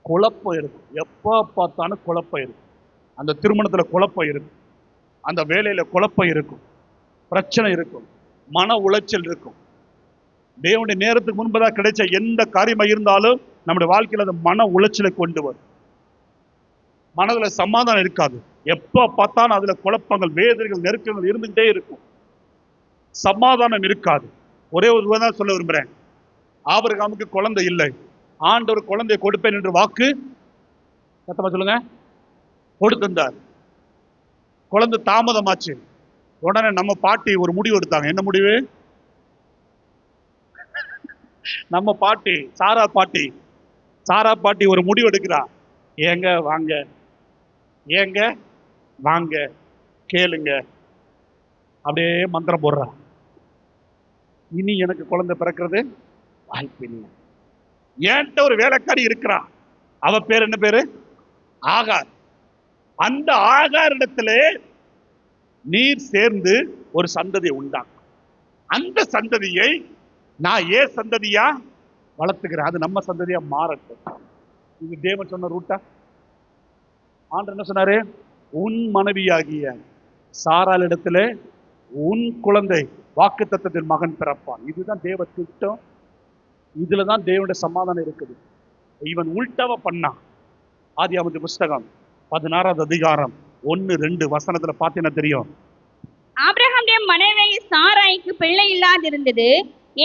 குழப்பம் இருக்கும். எப்போ பார்த்தாலும் குழப்பம் இருக்கும். அந்த திருமணத்துல குழப்பம் இருக்கும், அந்த வேலையில குழப்பம் இருக்கும், பிரச்சனை இருக்கும், மன உளைச்சல் இருக்கும். தேவனுடைய நேரத்துக்கு முன்பதாக கிடைச்ச எந்த காரியமா இருந்தாலும் நம்முடைய வாழ்க்கையில அந்த மன உளைச்சலை கொண்டு வரும். மனதுல சமாதானம் இருக்காது. எப்போ பார்த்தாலும் அதுல குழப்பங்கள், வேதனைகள், நெருக்கங்கள் இருந்துகிட்டே இருக்கும். சமாதானம் இருக்காது. ஒரே ஒரு உதாரணம் சொல்ல விரும்புறேன். ஆபிரகாமுக்கு குழந்தை இல்லை. ஆண்டவர் குழந்தையை கொடுப்பேன் என்று வாக்கு, சத்தமா சொல்லுங்க, கொடுத்திருந்தார். குழந்தை தாமதமாச்சு. உடனே நம்ம பாட்டி ஒரு முடிவு எடுத்தாங்க. என்ன முடிவு? நம்ம பாட்டி சாரா பாட்டி ஒரு முடிவு எடுக்கிறா. ஏங்க வாங்க, ஏங்க வாங்க, கேளுங்க, அப்படியே மந்திரம் போடுறா. இனி எனக்கு குழந்தை பிறக்கிறது வாய்ப்பில்லை. ஏன்ட்ட ஒரு வேலைக்காரி இருக்கிறா. அவ பேர் என்ன பேரு? ஆகார். அந்த ஆகார் இடத்துல நீர் சேர்ந்து ஒரு சந்ததியை உண்டாக்கும். அந்த சந்ததியை நான் ஏன் சந்ததியா வளர்த்துக்கிறேன், அது நம்ம சந்ததியா மாறட்டும். இது தேவன் சொன்ன ரூட்டா? ஆண்டவர் என்ன சொன்னாரு? உன் மனைவியாகிய சாராள் இடத்துல உன் குழந்தை வாக்குத்தத்தத்தில் மகன் பிறப்பான். இதுதான் தேவ திட்டம். இதுலதான் தேவனுடைய சமாதானம் இருக்குது. இவன் உள்டாவ பண்ணான். ஆதியாகமத்தின் புஸ்தகம் 16வது அதிகாரம் 1-2 வசனத்துல பாத்தீங்கன்னா தெரியும். ஆபிரகாமுடைய மனைவி சாராய்க்கு பிள்ளை இல்லாதிருந்தது.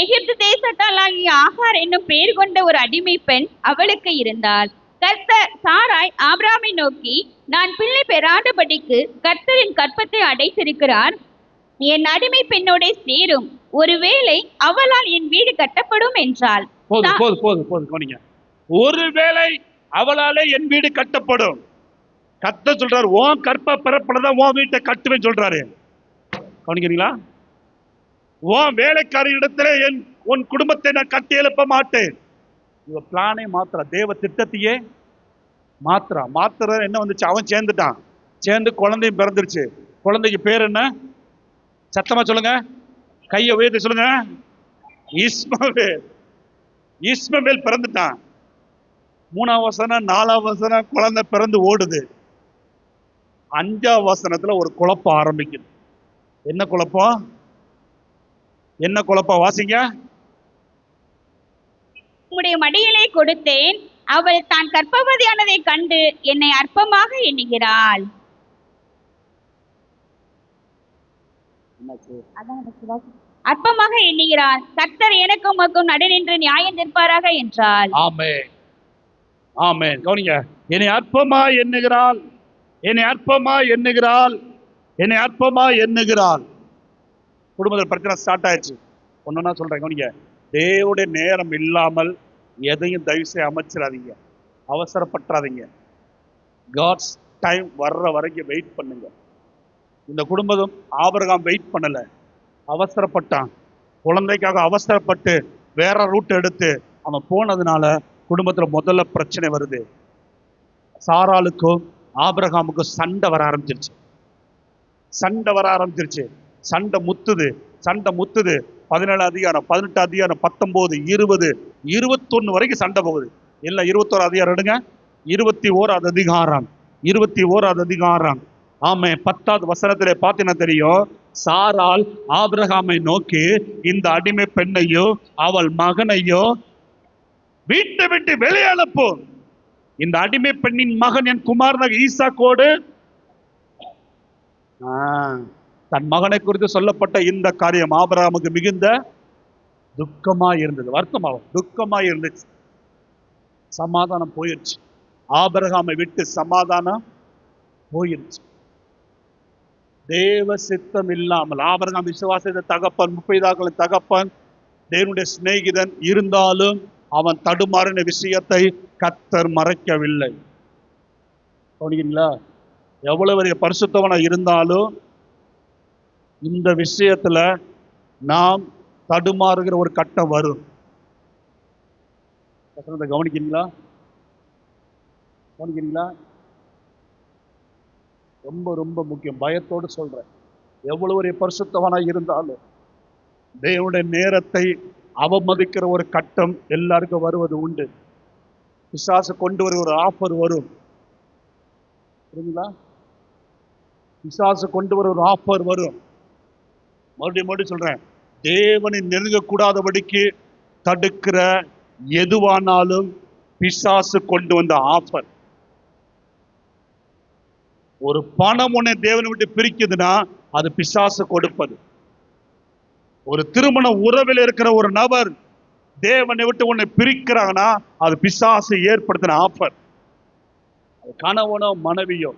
எகிப்து தேசத்தாலாகிய ஆகார் என்னும் பெயர் கொண்ட ஒரு அடிமை பெண் அவளுக்கு இருந்தாள். கர்த்தர் சாராய் ஆபிரகாமை நோக்கி, நான் பிள்ளை பெறாதபடிக்கு கர்த்தரின் கற்பத்தை அடைத்திருக்கிறார். என் அடிமை பெண்ணோட சேரும், ஒருவேளை அவளால் என் வீடு கட்டப்படும் என்றாள். போதும். ஒருவேளை அவளாலே என் வீடு கட்டப்படும். கர்த்தர் சொல்றாரு, உன் கற்ப பிறப்படதான் உன் வீட்டை கட்டுவேன்னு சொல்றாரு. கவனிக்கிறீங்களா? உன் வேலைக்காரி இடத்துல உன் குடும்பத்தை நான் கட்டி எழுப்ப மாட்டேன். இவ பிளானே மாத்திரா, தேவ திட்டத்தையே மாத்திர என்ன வந்துச்சு? அவன் சேர்ந்துட்டான். சேர்ந்து குழந்தையும் பிறந்துருச்சு. குழந்தைக்கு பேர் என்ன? சத்தமா சொல்லுங்க, கையை உயர்த்தி சொல்லுங்க. இஸ்மவேல் பிறந்துட்டான். 3ஆம் வசனம் 4ஆம் வசனம் குழந்தை பிறந்து ஓடுது. 5ஆம் வசனத்துல ஒரு குழப்பம் ஆரம்பிக்குது. என்ன குழப்பம்? வாசிங்க. உம்முடைய மடியிலே கொடுத்தேன், அவள் தான் கர்ப்பவதியானதை கண்டு என்னை அற்பமாக எண்ணுகிறாள். அற்பமாக எண்ணுகிறாள். கர்த்தர் எனக்கும் உமக்கும் நடுநின்று நியாயம் தீர்ப்பாராக என்றாள். ஆமென், ஆமென். கவனிங்க, என்னை அற்பமா எண்ணுகிறாள், என்னை அற்பமா எண்ணுகிறாள், என்னை அற்பமா எண்ணுகிறாள். குடும்பத்தில் பிரச்சனை ஸ்டார்ட் ஆயிடுச்சு. ஒன்னொன்னா சொல்றேன், கவனிங்க. தேவனுடைய நேரம் இல்லாமல் எதையும் தயவு செய்து அமைச்சிடாதீங்க, அவசரப்பட்டுறாதீங்க. காட்ஸ் டைம் வர்ற வரைக்கும் வெயிட் பண்ணுங்க. இந்த குடும்பம் ஆபிரகாம் வெயிட் பண்ணல, அவசரப்பட்டான். குழந்தைக்காக அவசரப்பட்டு வேற ரூட் எடுத்து அவன் போனதுனால குடும்பத்துல முதல்ல பிரச்சனை வருது. சாராளுக்கும் ஆபிரகாமுக்கும் சண்டை வர ஆரம்பிச்சிருச்சு. சண்டை முத்துது. 17 அதிகாரம், 18 அதிகாரம், 19, 20, 21 வரைக்கும் சண்டை போகுது. எல்லாம் 21 அதிகாரம் எடுங்க. 21வது அதிகாரம். ஆமே 10வது வசனத்திலே பார்த்தீங்கன்னா தெரியும். சாராள் ஆபிரகாமை நோக்கி, இந்த அடிமை பெண்ணையோ அவள் மகனையோ வீட்டை விட்டு வெளியே அனுப்பும். இந்த அடிமை பெண்ணின் மகன் என் குமாரனாக ஈசாக்கோடு, தன் மகனை குறித்து சொல்லப்பட்ட இந்த காரியம் ஆபிரகாமுக்கு மிகுந்த துக்கமா இருந்தது, வருத்தமாகும், துக்கமா இருந்துச்சு. சமாதானம் போயிருச்சு. ஆபிரகாமை விட்டு சமாதானம் போயிருச்சு. தேவ சித்தம் இல்லாமல் ஆபிரகாம் விசுவாசத்தை தகப்பன், முப்பதாக்களின் தகப்பன், தேவனுடைய சிநேகிதன் இருந்தாலும் அவன் தடுமாறின விஷயத்தை கர்த்தர் மறைக்கவில்லை. எவ்வளவு பெரிய பரிசுத்தவனா இருந்தாலும் இந்த விஷயத்துல நாம் தடுமாறுகிற ஒரு கட்டம் வரும். கவனிக்கிறீங்களா? ரொம்ப ரொம்ப முக்கியம். பயத்தோடு சொல்றேன். எவ்வளவு ஒரு பரிசுத்தவனா இருந்தாலும் தேவனுடைய நேரத்தை அவமதிக்கிற ஒரு கட்டம் எல்லாருக்கும் வருவது உண்டு. பிசாசு கொண்டு வர ஒரு ஆஃபர் வரும். புரியுங்களா? பிசாசு கொண்டு வர ஒரு ஆஃபர் வரும். மறுபடியும் சொல்றேன், தேவனை நெருங்கக்கூடாதபடிக்கு தடுக்கிற எதுவானாலும் பிசாசு கொண்டு வந்த ஆஃபர். ஒரு பணம் உன்னை தேவனை விட்டு பிரிக்குதுன்னா அது பிசாசு கொடுப்பது. ஒரு திருமண உறவில் இருக்கிற ஒரு நபர் தேவனை விட்டு உன்னை பிரிக்கிறாங்கன்னா அது பிசாசு ஏற்படுத்தின ஆஃபர். அது கணவனோ மனைவியோ,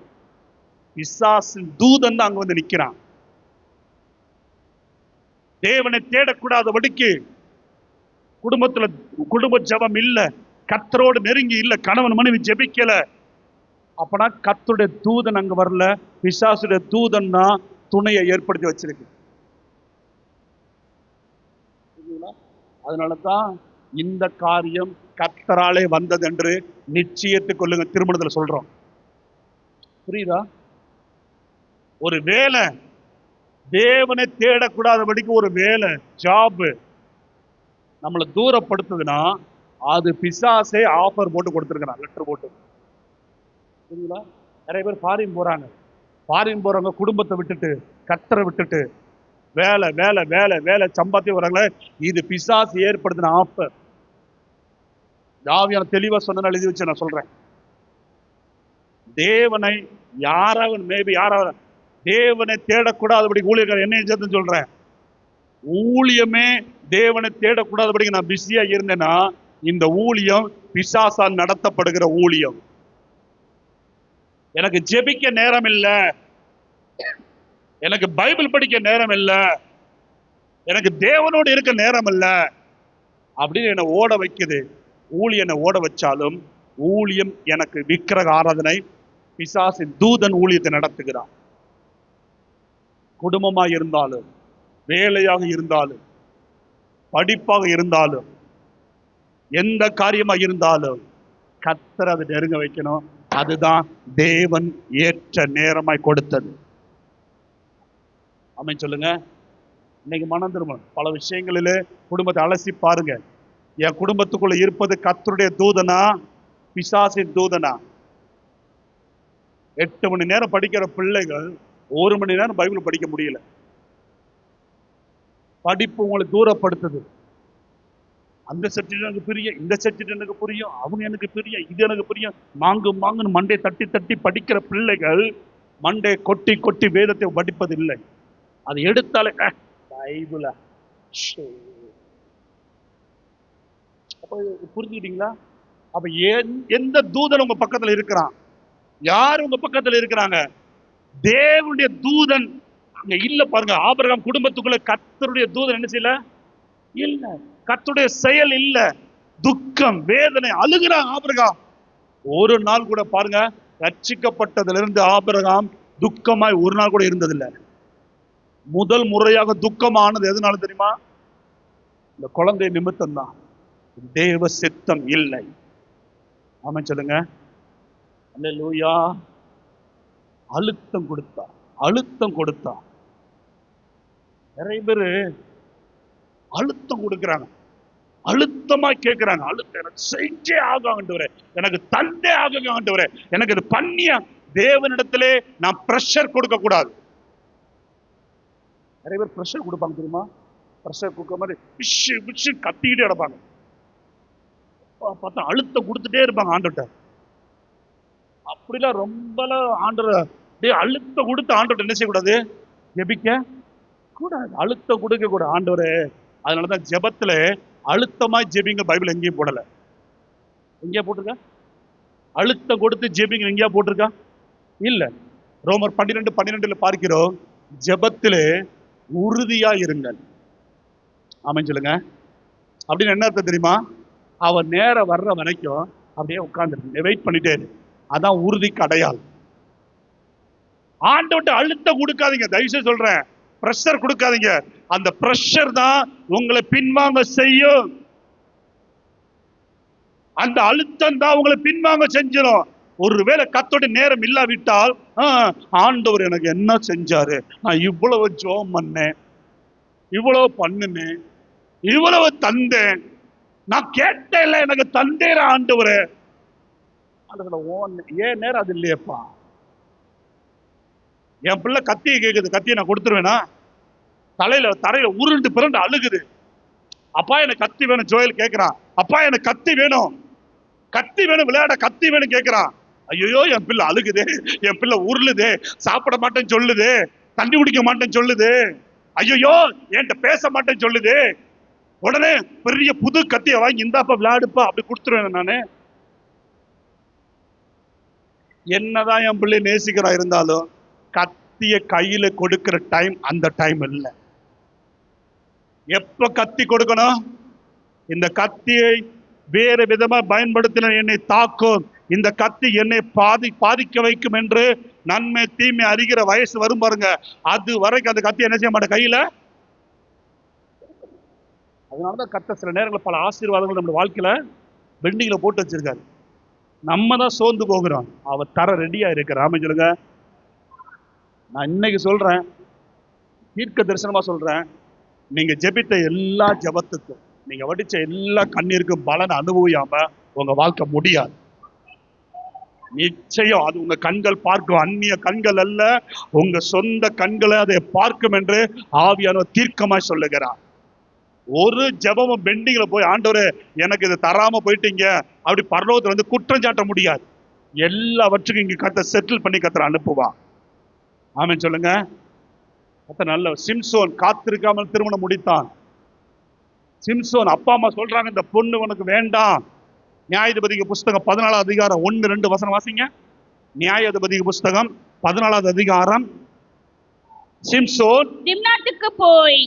பிசாசின் தூதன் தான் அங்க வந்து நிக்கிறான். தேவனை தேடக்கூடாதபடிக்கு குடும்பத்துல குடும்ப ஜபம் இல்ல, கர்த்தரோடு நெருங்கி இல்ல, கணவன் மனைவி ஜெபிக்கல, அப்பனா கர்த்தருடைய தூதன் அங்க வரல, பிசாசுடைய தூதன் தான் துணையை ஏற்படுத்தி வச்சிருக்கு. அதனாலதான் இந்த காரியம் கர்த்தராலே வந்தது என்று நிச்சயத்துக் கொள்ளுங்க. திருமணத்துல சொல்றோம். புரியுதா? ஒரு வேலை, தேவனை தேடக்கூடாதபடிக்கு ஒரு வேலை, ஜாப் நம்மளை தூரப்படுத்துதுன்னா அது பிசாசே ஆஃபர் போட்டு கொடுத்துருக்கிறான், லெட்டர் போட்டு. புரியுங்களா? நிறைய பேர் ஃபாரின் போறாங்க. ஃபாரின் போறவங்க குடும்பத்தை விட்டுட்டு, கர்த்தரை விட்டுட்டு வேலை வேலை வேலை வேலை சம்பாத்தியம் வராங்களே, இது பிசாசு ஏற்படுத்தின ஆஃபர். தாவியான தெளிவா சொன்ன எழுதி வச்சு நான் சொல்றேன். தேவனை யாராவது மேபி யாராவது தேவனை தேடக்கூடாதபடி ஊழியர்கள் என்ன சேர்த்து சொல்றேன், ஊழியமே தேவனை தேடக்கூடாதபடி நான் பிஸியா இருந்தேன்னா இந்த ஊழியம் பிசாசால் நடத்தப்படுகிற ஊழியம். எனக்கு ஜெபிக்க நேரம் இல்ல, எனக்கு பைபிள் படிக்க நேரம் இல்ல, எனக்கு தேவனோடு இருக்க நேரம் இல்ல அப்படின்னு என்னை ஓட வைக்குது. ஊழியனை ஓட வச்சாலும் ஊழியம் எனக்கு விக்கிரக ஆராதனை, பிசாசின் தூதன் ஊழியத்தை நடத்துகிறான். குடும்பமாக இருந்தாலும், வேலையாக இருந்தாலும், படிப்பாக இருந்தாலும், எந்த காரியமாக இருந்தாலும் கர்த்தர் அதை நெருங்க வைக்கணும். அதுதான் தேவன் ஏற்ற நேரமாய் கொடுத்தது. ஆமென் சொல்லுங்க. இன்னைக்கு மனம் திரும்ப பல விஷயங்களிலே குடும்பத்தை அலசி பாருங்க. என் குடும்பத்துக்குள்ள இருப்பது கர்த்தருடைய தூதனா பிசாசின் தூதனா? 8 மணி நேரம் படிக்கிற பிள்ளைகள் 1 மணி நேரம் பைபிள் படிக்க முடியல. படிப்பு உங்களை தூரப்படுத்துது. அந்த சப்ஜெக்ட் எனக்கு புரியும், இந்த சப்ஜெக்ட் எனக்கு புரியும், அவங்க எனக்கு புரியும், இது எனக்கு புரியும், மாங்குன்னு மண்டை தட்டி தட்டி படிக்கிற பிள்ளைகள் மண்டை கொட்டி கொட்டி வேதத்தை படிப்பது இல்லை. அது எடுத்தாலே பைபிளா. அப்ப புரிஞ்சுக்கிட்டீங்களா? அப்ப எந்த தூதன் உங்க பக்கத்துல இருக்கிறான்? யார் உங்க பக்கத்துல இருக்கிறாங்க? தேவனுடைய தூதன் அங்க இல்ல. பாருங்க, ஆபிரகாம் குடும்பத்துக்குள்ள கர்த்தருடைய தூதன் என்ன செய்யல? இல்ல. கர்த்தருடைய செயல் இல்ல. துக்கம், வேதனை, அழுகிறான் ஆபிரகாம். ஒரு நாள் கூட பாருங்க, ரட்சிக்கப்பட்டதுல இருந்து ஆபிரகாம் துக்கமாய் ஒரு நாள் கூட இருந்ததில்லை. முதல் முறையாக துக்கமானது எதனால தெரியுமா? இந்த குழந்தை நிமித்தம் தான். தேவ சித்தம் இல்லை. ஆமென் சொல்லுங்க. அல்லேலூயா. அழுத்தம் கொடுத்தா. நிறைய பேரு அழுத்தம் கொடுக்கிறாங்க, அழுத்தமா கேட்கிறாங்க. அழுத்தம் எனக்கு செஞ்சே ஆகவே, எனக்கு தந்தே ஆகவே, எனக்கு இது பண்ணிய. தேவனிடத்திலே நான் பிரஷர் கொடுக்க கூடாது. நிறைய பேர் பிரஷர் கொடுப்பாங்க தெரியுமா? பிரஷர் கொடுக்க மாதிரி பிஷு கத்திக்கிட்டே கிடப்பாங்க. பார்த்தா அழுத்தம் கொடுத்துட்டே இருப்பாங்க ஆண்டவர்கிட்ட. அப்படிலாம் ரொம்பலாம் ஆண்டவர் அழுத்தம் கொடுத்து ஆண்டவர்கிட்ட என்ன செய்யக்கூடாது? ஜெபிக்க கூடாது. அழுத்தம் கொடுக்க கூடாது. ஆண்டவரே அதனாலதான் ஜெபத்துல அழுத்தமா ஜெபிங்க பைபிள் எங்கேயும் போடல. எங்கேயா போட்டிருக்கா? அழுத்தம் கொடுத்து ஜெபிங்க எங்கேயா போட்டிருக்கா? இல்ல. ரோமர் 12:12 பார்க்கிறோம், ஜெபத்திலே உறுதியா இருங்கள். ஆமென் சொல்லுங்க. அப்படின்னு என்ன அர்த்தம் தெரியுமா? அவன் நேரம் வர்ற வரைக்கும் அப்படியே உட்கார்ந்து வெயிட் பண்ணிட்டே இரு. அதான் உறுதிக்கு அடையாளம். ஆண்டவர்ட்ட அழுத்தம் கொடுக்காதீங்க, தயவுசெய்து சொல்றேன். பிரஷர் கொடுக்காதீங்க. அந்த பிரஷர் தான் உங்களை பின்வாங்க செய்யும். அந்த அழுத்தம் தான் உங்களை பின்வாங்க செஞ்சிடும். ஒருவேளை கர்த்தருடைய நேரம் இல்லாவிட்டால், ஆண்டவர் எனக்கு என்ன செஞ்சாரு, நான் இவ்வளவு ஜெபம் பண்ணேன், இவ்வளவு பண்ணுனேன், இவ்வளவு தந்தேன், நான் கேட்டேன் எனக்கு தந்தேற ஆண்டவரே, ஏன் நேரம் அது இல்லையப்பா. என் பிள்ளை கத்தியை கேக்குது, கத்தியை நான் கொடுத்துருவேனா? தரையில உருண்டு பிறண்டு அழுகுது, அப்பா எனக்கு கத்தி வேணும். ஜோயல் கேட்கிறான், அப்பா எனக்கு கத்தி வேணும், கத்தி வேணும், விளையாட கத்தி வேணும் கேட்கிறான். ஐயோ என் பிள்ளை அழுகுதே, என் பிள்ளை உருளுதே, சாப்பிட மாட்டேன்னு சொல்லுது, தண்ணி குடிக்க மாட்டேன்னு சொல்லுது, ஐயோ என்கிட்ட பேச மாட்டேன்னு சொல்லுது. உடனே பெரிய புது கத்தியை வாங்கி இந்தாப்பா விளையாடுப்பா அப்படி கொடுத்துருவேன் நானு. என்னதான் என் பிள்ளை நேசிக்கிறா இருந்தாலும் கத்திய கையில கொடுக்கிற டைம் அந்த டைம் இல்லை. எப்ப கத்தி கொடுக்கணும்? இந்த கத்தியை வேறு விதமா பயன்படுத்தின என்னை தாக்கும், இந்த கத்தி என்னை பாதிக்க வைக்கும் என்று நன்மை தீமை அறிகிற வயசு வரும் பாருங்க, அது வரைக்கும் அந்த கத்தி என்ன செய்ய மாட்டேன் கையில. அதனாலதான் கர்த்தர் சில நேரங்களில் பல ஆசீர்வாதங்கள் நம்ம வாழ்க்கையில பெண்டிங்ல போட்டு வச்சிருக்காரு. நம்ம தான் சோர்ந்து போகிறோம், அவ தர ரெடியா இருக்கிற. ஆமென் சொல்லுங்க. நான் இன்னைக்கு சொல்றேன், தீர்க்க தரிசனமா சொல்றேன், நீங்க ஜெபித்த எல்லா ஜெபத்துக்கும், நீங்க வடிச்ச எல்லா கண்ணீருக்கும் பலன் அனுபவியாம உங்க வாழ்க்கை முடியாது. நிச்சயம் அது உங்க கண்கள் பார்க்கும், அந்நிய கண்கள் அல்ல, உங்க சொந்த கண்களை அதை பார்க்கும் என்று ஆவியானவர் தீர்க்கமாய் சொல்லுகிறார். ஒரு ஜெபமும் பெண்டிங்ல போய் ஆண்டவரே எனக்கு இதை தராம போயிட்டீங்க அப்படி பரலோகத்துல வந்து குற்றம் சாட்ட முடியாது. எல்லாவற்றுக்கும் இங்க கர்த்தர் செட்டில் பண்ணி கர்த்தர் அனுப்புவான். ஆமென் சொல்லுங்க. கர்த்தர் நல்ல. சிம்சோன் காத்திருக்காமல் திருமணம் முடித்தான். சிம்சோன் அப்பா அம்மா சொல்றாங்க இந்த பொண்ணு உனக்கு வேண்டாம். நியாயாதிபதிக புஸ்தகம் 14 அதிகாரம் 1-2 வசனம் வாசிங்க. நியாயாதிபதிக புஸ்தகம் 14 அதிகாரம். சிம்சோன் திம்னாத்துக்கு போய்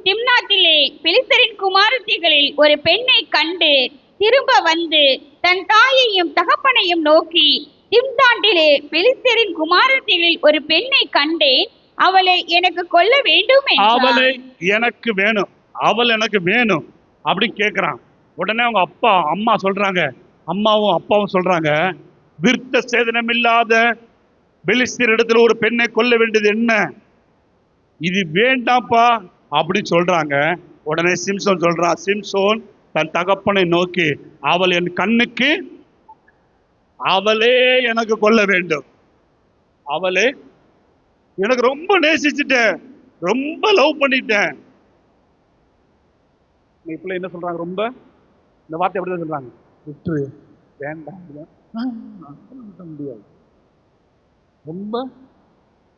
திம்னாத்திலே பெலிஸ்தரின் குமாரத்திகளில் ஒரு பெண்ணை கண்டு திரும்ப வந்து தன் தாயையும் தகப்பனையும் நோக்கி, திம்னாட்டிலே பெலிஸ்தரின் குமாரத்திகளில் ஒரு பெண்ணை கண்டேன், அவளை எனக்கு கொல்ல வேண்டும் என்றார். அவளை எனக்கு வேணும், அவள் எனக்கு வேணும் அப்படி கேட்கிறான். உடனே அவங்க அப்பா அம்மா சொல்றாங்க, அம்மாவும் அப்பாவும் சொல்றாங்க, விருத்த சேதனம் இல்லாத பெலிஸ்தர் இடத்துல ஒரு பெண்ணை கொல்ல வேண்டியது என்ன, இது வேண்டாம்ப்பா அப்படி சொல்றாங்க. உடனே சிம்சோன் சொல்றான், சிம்சோன் தன் தகப்பனை நோக்கி, அவள் என் கண்ணுக்கு, அவளே எனக்கு கொல்ல வேண்டும், அவளே எனக்கு ரொம்ப நேசிச்சுட்டேன், ரொம்ப லவ் பண்ணிட்டேன். இப்ப என்ன சொல்றாங்க, ரொம்ப இந்த வார்த்தை அப்படிதான் சொல்றாங்க, விட்டு வேண்டாம் முடியாது, ரொம்ப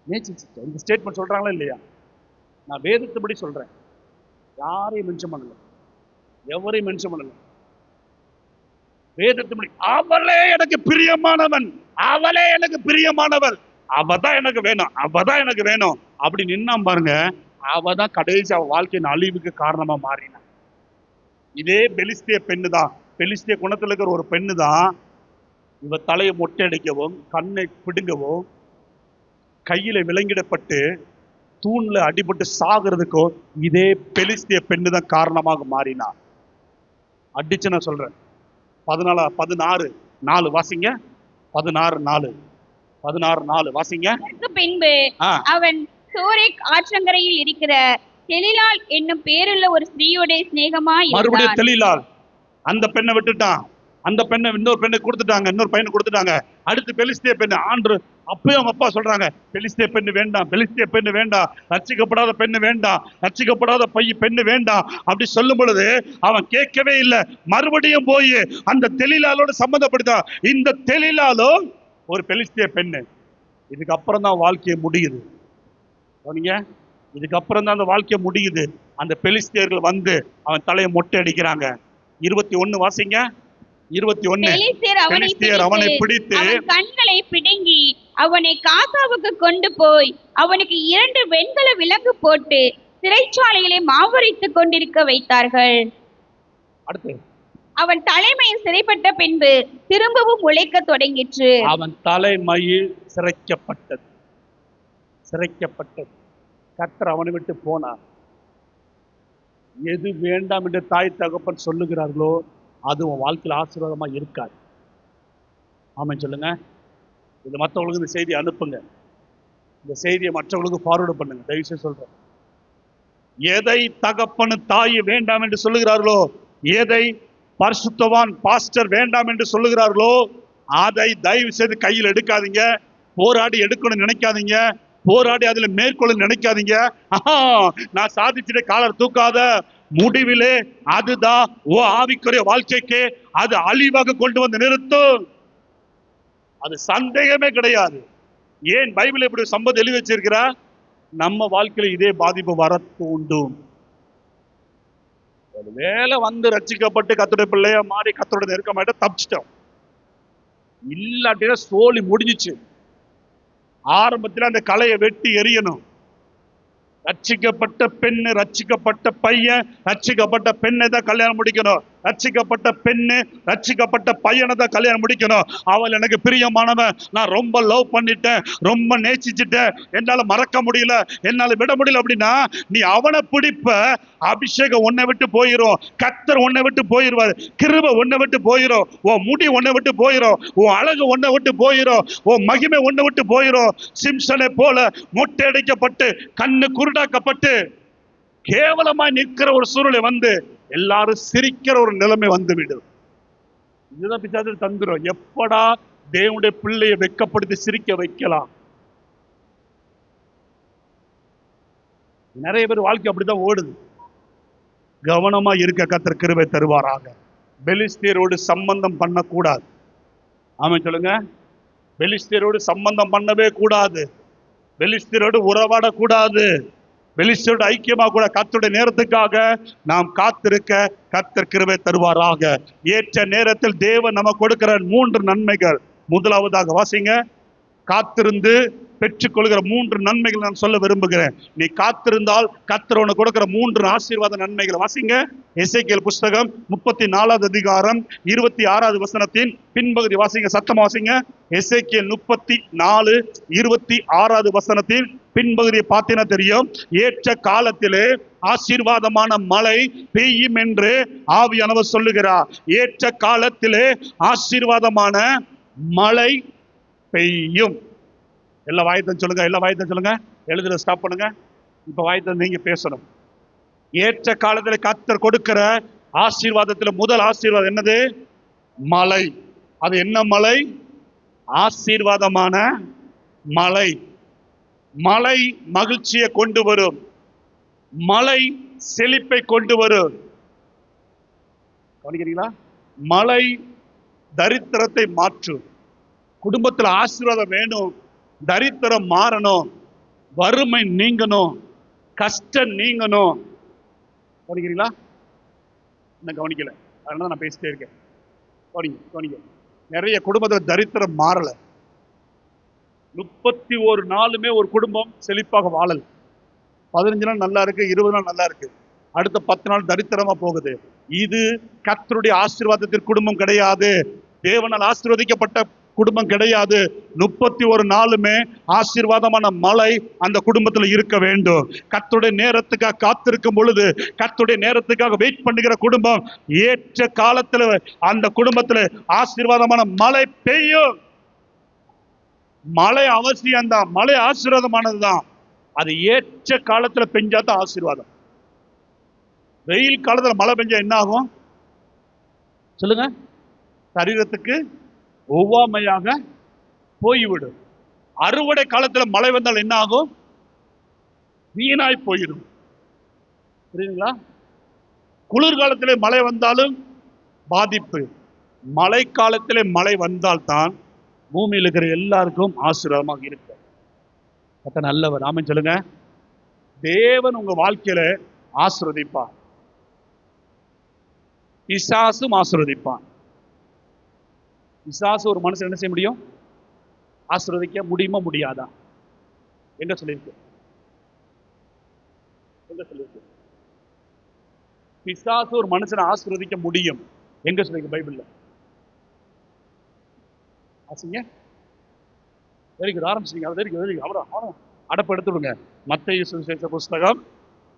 நேசிச்சுட்டேன். இந்த ஸ்டேட்மெண்ட் சொல்றாங்களா இல்லையா? நான் வேதத்தைப்படி சொல்றேன், யாரையும் மென்ஷன் பண்ணல, எவரையும் மென்ஷன் பண்ணல, வேதத்தைப்படி. அவளே எனக்கு பிரியமானவன், அவளே எனக்கு பிரியமானவள், அவதான் எனக்கு வேணும், அவதான் எனக்கு வேணும் அப்படி நின்னா பாருங்க, அவதான் கடைசி அவ வாழ்க்கையின் அழிவுக்கு காரணமா மாறினான். இதே பெலிஸ்திய பெண்ணு தான், பெலிஸ்திய குணத்துல இருக்கிற ஒரு பெண்ணு தான், இவ தலையை மொட்டையடிக்கவும் கண்ணை பிடுங்கவும் கையில விலங்கிடப்பட்டு தூண்ல அடிபட்டு சாகிறதுக்கும் இதே பெலிஸ்திய பெண்ணு தான் காரணமாக மாறினார். அடிச்சு நான் சொல்றேன். 16:4 வாசிங்க. 16:4 வாசிங்க. பின்பு அவன் சோரேக் ஆற்றங்கரையில் இருக்கிற தெலிலாள் என்னும் பேருள்ள ஒரு ஸ்திரீயோட சிநேகமாய் இருந்தான். மறுபடியும் தெலிலாள் அந்த பெண்ணை விட்டுட்டான், அந்த பெண்ணை இன்னொரு பெண்ணை கொடுத்துட்டாங்க, இன்னொரு பையனை கொடுத்துட்டாங்க. அடுத்து பெலிஸ்திய பெண்ணு. ஆண்டு அப்பயும் அவங்க அப்பா சொல்றாங்க, பெலிஸ்திய பெண்ணு வேண்டாம், பெலிஸ்திய பெண்ணு வேண்டாம், ரட்சிக்கப்படாத பெண்ணு வேண்டாம், ரட்சிக்கப்படாத பெண்ணு வேண்டாம் அப்படி சொல்லும் பொழுது அவன் கேட்கவே இல்லை. மறுபடியும் போய் அந்த தெலிலாளோட சம்மந்தப்படுத்தான். இந்த தெலிலாலோ ஒரு பெலிஸ்திய பெண்ணு. இதுக்கு அப்புறம் தான் வாழ்க்கையை முடியுது. இதுக்கப்புறம் தான் அந்த வாழ்க்கை முடியுது. அந்த பெலிஸ்தியர்கள் வந்து அவன் தலையை மொட்டை அடிக்கிறாங்க. 21 வாசிங்க. 21. பெலிஸ்தியர் அவனை பிடித்து அவன் கண்களை பிடுங்கி அவனை காசாவுக்கு கொண்டு போய் அவனுக்கு 2 வெண்கல விலங்கு போட்டு சிறைச்சாலையிலே மாவரைத்துக் கொண்டிருக்க வைத்தார்கள். அடுத்து அவன் தலைமையில் சிறைப்பட்ட பின்பு திரும்பவும் உழைக்க தொடங்கிற்று. அவன் தலைமையில் சிறைக்கப்பட்டது. கர்த்தர் அவனை விட்டு போனார். எது வேண்டாம் என்று தாய் தகப்பன் சொல்லுகிறார்களோ அது உன் வாழ்க்கையில் ஆசீர்வாதமா இருக்காது. ஆமாம் சொல்லுங்க. இது மற்றவங்களுக்கு இந்த செய்தியை அனுப்புங்க. இந்த செய்தியை மற்றவங்களுக்கு ஃபார்வர்டு பண்ணுங்க. தயவுசெய்து சொல்றேன். எதை தகப்பனு தாய் வேண்டாம் என்று சொல்லுகிறார்களோ, எதை பரிசுத்தவான் பாஸ்டர் வேண்டாம் என்று சொல்லுகிறார்களோ அதை தயவு செய்து கையில் எடுக்காதீங்க. போராடி எடுக்கணும்னு நினைக்காதீங்க. போராடி அதுல மேற்கொள்ள நினைக்காதீங்க. நான் சாதிச்சிட காலர் தூக்காத. முடிவிலே அதுதான் ஓ ஆவிக்குரிய வாழ்க்கைக்கு அது அழிவாக கொண்டு வந்து நிறுத்தும். அது சந்தேகமே கிடையாது. ஏன் பைபிள் இப்படி சம்பவம் எழுதி வச்சிருக்கிறா? நம்ம வாழ்க்கையில இதே பாதிப்பு வர தூண்டும். ஒரு வேலை வந்து ரட்சிக்கப்பட்டு கர்த்தருடைய பிள்ளையா மாறி கர்த்தரோட நெருக்கமாயிட்ட தப்பிச்சிட்டோம். இல்லாட்டினா சோழி முடிஞ்சிச்சு. ஆரம்பத்தில் அந்த கலையை வெட்டி எரியணும். ரட்சிக்கப்பட்ட பெண்ணு, ரட்சிக்கப்பட்ட பையன், ரட்சிக்கப்பட்ட பெண்ணை தான் கல்யாணம் முடிக்கணும். ரட்சிக்கப்பட்ட பெண்ணு, ரட்சிக்கப்பட்ட பையனை தான் கல்யாணம் முடிக்கணும். அவள் எனக்கு பிரியமானவன், நான் ரொம்ப லவ் பண்ணிட்டேன், ரொம்ப நேசிச்சுட்டேன், என்னால மறக்க முடியல, என்னால விட முடியல அப்படின்னா நீ அவனை பிடிப்ப. அபிஷேகம் உன்னை விட்டு போயிரும். கர்த்தர் உன்னை விட்டு போயிருவார். கிருபை உன்னை விட்டு போயிரும். உன் முடி உன்னை விட்டு போயிரும். உன் அழகு உன்னை விட்டு போயிரும். உன் மகிமை உன்னை விட்டு போயிரும். சிம்சனை போல மொட்டை அடிக்கப்பட்டு கண்ணு குருடாக்கப்பட்டு கேவலமாய் நிற்கிற ஒரு சூழ்நிலை வந்து எல்லாரும் சிரிக்கிற ஒரு நிலைமை வந்து விடும். இதுதான் பிசாசு தந்துரும். எப்படா தேவனுடைய பிள்ளையை வெட்கப்படுத்தி சிரிக்க வைக்கலாம்? நிறைய பேர் வாழ்க்கை அப்படிதான் ஓடுது. கவனமா இருக்க கர்த்தர் கிருபை தருவாராக. பெலிஸ்தியரோடு சம்பந்தம் பண்ணக்கூடாது. ஆமா சொல்லுங்க. பெலிஸ்தியரோடு சம்பந்தம் பண்ணவே கூடாது. பெலிஸ்தியரோடு உறவாடக்கூடாது. பெலிஸ்தியரோடு ஐக்கியமாக கூட கர்த்தருடைய நேரத்துக்காக நாம் காத்திருக்க கர்த்தர் கிருபை தருவாராக. ஏற்ற நேரத்தில் தேவன் நமக்கு கொடுக்கிற 3 நன்மைகள். முதலாவதாக வாசிங்க. காத்திருந்து பெற்றுக்கொள்கிற 3 நன்மைகள் நான் சொல்ல விரும்புகிறேன். நீ காத்திருந்தால் கர்த்தர் உனக்கு கொடுக்கிற 3 ஆசீர்வாத நன்மைகள் வாசிங்க. எசேக்கியேல் புஸ்தகம் 34வது அதிகாரம் 26வது வசனத்தின் பின்பகுதி வாசிங்க. சத்தம் வாசிங்க. எசேக்கியேல் 34 26வது வசனத்தின் பின்பகுதியை பார்த்தீங்கன்னா தெரியும். ஏற்ற காலத்திலே ஆசீர்வாதமான மழை பெய்யும் என்று ஆவியானவர் சொல்லுகிறார். ஏற்ற காலத்திலே ஆசீர்வாதமான மழை பெய்யும். எல்லா வாயத்தையும் சொல்லுங்க. எல்லா வாயத்தையும் சொல்லுங்க. எழுதுற ஸ்டாப் பண்ணுங்க. இப்ப வாயத்தை நீங்க பேசணும். ஏற்ற காலத்துல கர்த்தர் கொடுக்கிற ஆசீர்வாதத்துல முதல் ஆசீர்வாதம் என்னது? மழை. அது என்ன மழை? ஆசீர்வாதமான மழை. மழை மகிழ்ச்சியை கொண்டு வரும். மழை செழிப்பை கொண்டு வரும். கவனிக்கிறீங்களா? மழை தரித்திரத்தை மாற்றும். குடும்பத்தில் ஆசீர்வாதம் வேணும், தரித்திரம் மாறணும், வறுமை நீங்கணும், கஷ்டம் நீங்கணும். கவனிக்கிறீங்களா? என்ன கவனிக்கல? அதனால நான் பேசிட்டே இருக்கேன். கவனிக்க. நிறைய குடும்பத்தில் தரித்திரம் மாறல. 31 நாளுமே ஒரு குடும்பம் செழிப்பாக வாழல. 15 நாள் நல்லா இருக்கு, 20 நாள் நல்லா இருக்கு, அடுத்த 10 நாள் தரித்திரமா போகுது. இது கர்த்தருடைய ஆசீர்வாதத்திற்கு குடும்பம் கிடையாது. தேவனால் ஆசீர்வதிக்கப்பட்ட குடும்பம் கிடையாது. 31 நாளுமே ஆசீர்வாதமான மழை அந்த குடும்பத்தில் இருக்க வேண்டும். கர்த்தருடைய நேரத்துக்காக காத்திருக்கும் பொழுது, கர்த்தருடைய நேரத்துக்காக வெயிட் பண்ணுகிற குடும்பம், ஏற்ற காலத்துல அந்த குடும்பத்துல ஆசீர்வாதமான மழை பெய்யும். மழை அவசியம் தான். மழை ஆசீர்வாதமானதுதான். அது ஏற்ற காலத்துல பெஞ்சாதான் ஆசீர்வாதம். வெயில் காலத்துல மழை பெஞ்சா என்ன ஆகும் சொல்லுங்க? சரீரத்துக்கு ஒவ்வாமையாக போய்விடும். அறுவடை காலத்துல மழை வந்தால் என்ன ஆகும்? வீணாய் போயிடும். புரியுதுங்களா? குளிர்காலத்திலே மழை வந்தாலும் பாதிப்பு. மழை காலத்திலே மழை வந்தால்தான் பூமியில் இருக்கிற எல்லாருக்கும் ஆசீர்வாதமாக இருக்கும். நல்லவர். ஆமென் சொல்லுங்க. தேவன் உங்க வாழ்க்கையில ஆசீர்வதிப்பார், பிசாசும் ஆசீர்வதிப்பான். பிசாசு ஒரு மனுஷன் என்ன செய்ய முடியும்? ஆசீர்வதிக்க முடியுமா முடியாதா? எங்க சொல்லியிருக்கு? எங்க சொல்லியிருக்கு? பிசாசு ஒரு மனுஷனை ஆசீர்வதிக்க முடியும். எங்க சொல்லியிருக்கு பைபிள்ல? ஆசிங்க வெரி குட், ஆரம்பிச்சிங்க. Very good, very good. அவரும் அடப்பு எடுத்துடுங்க. மத்தேயு சுவிசேஷ புஸ்தகம்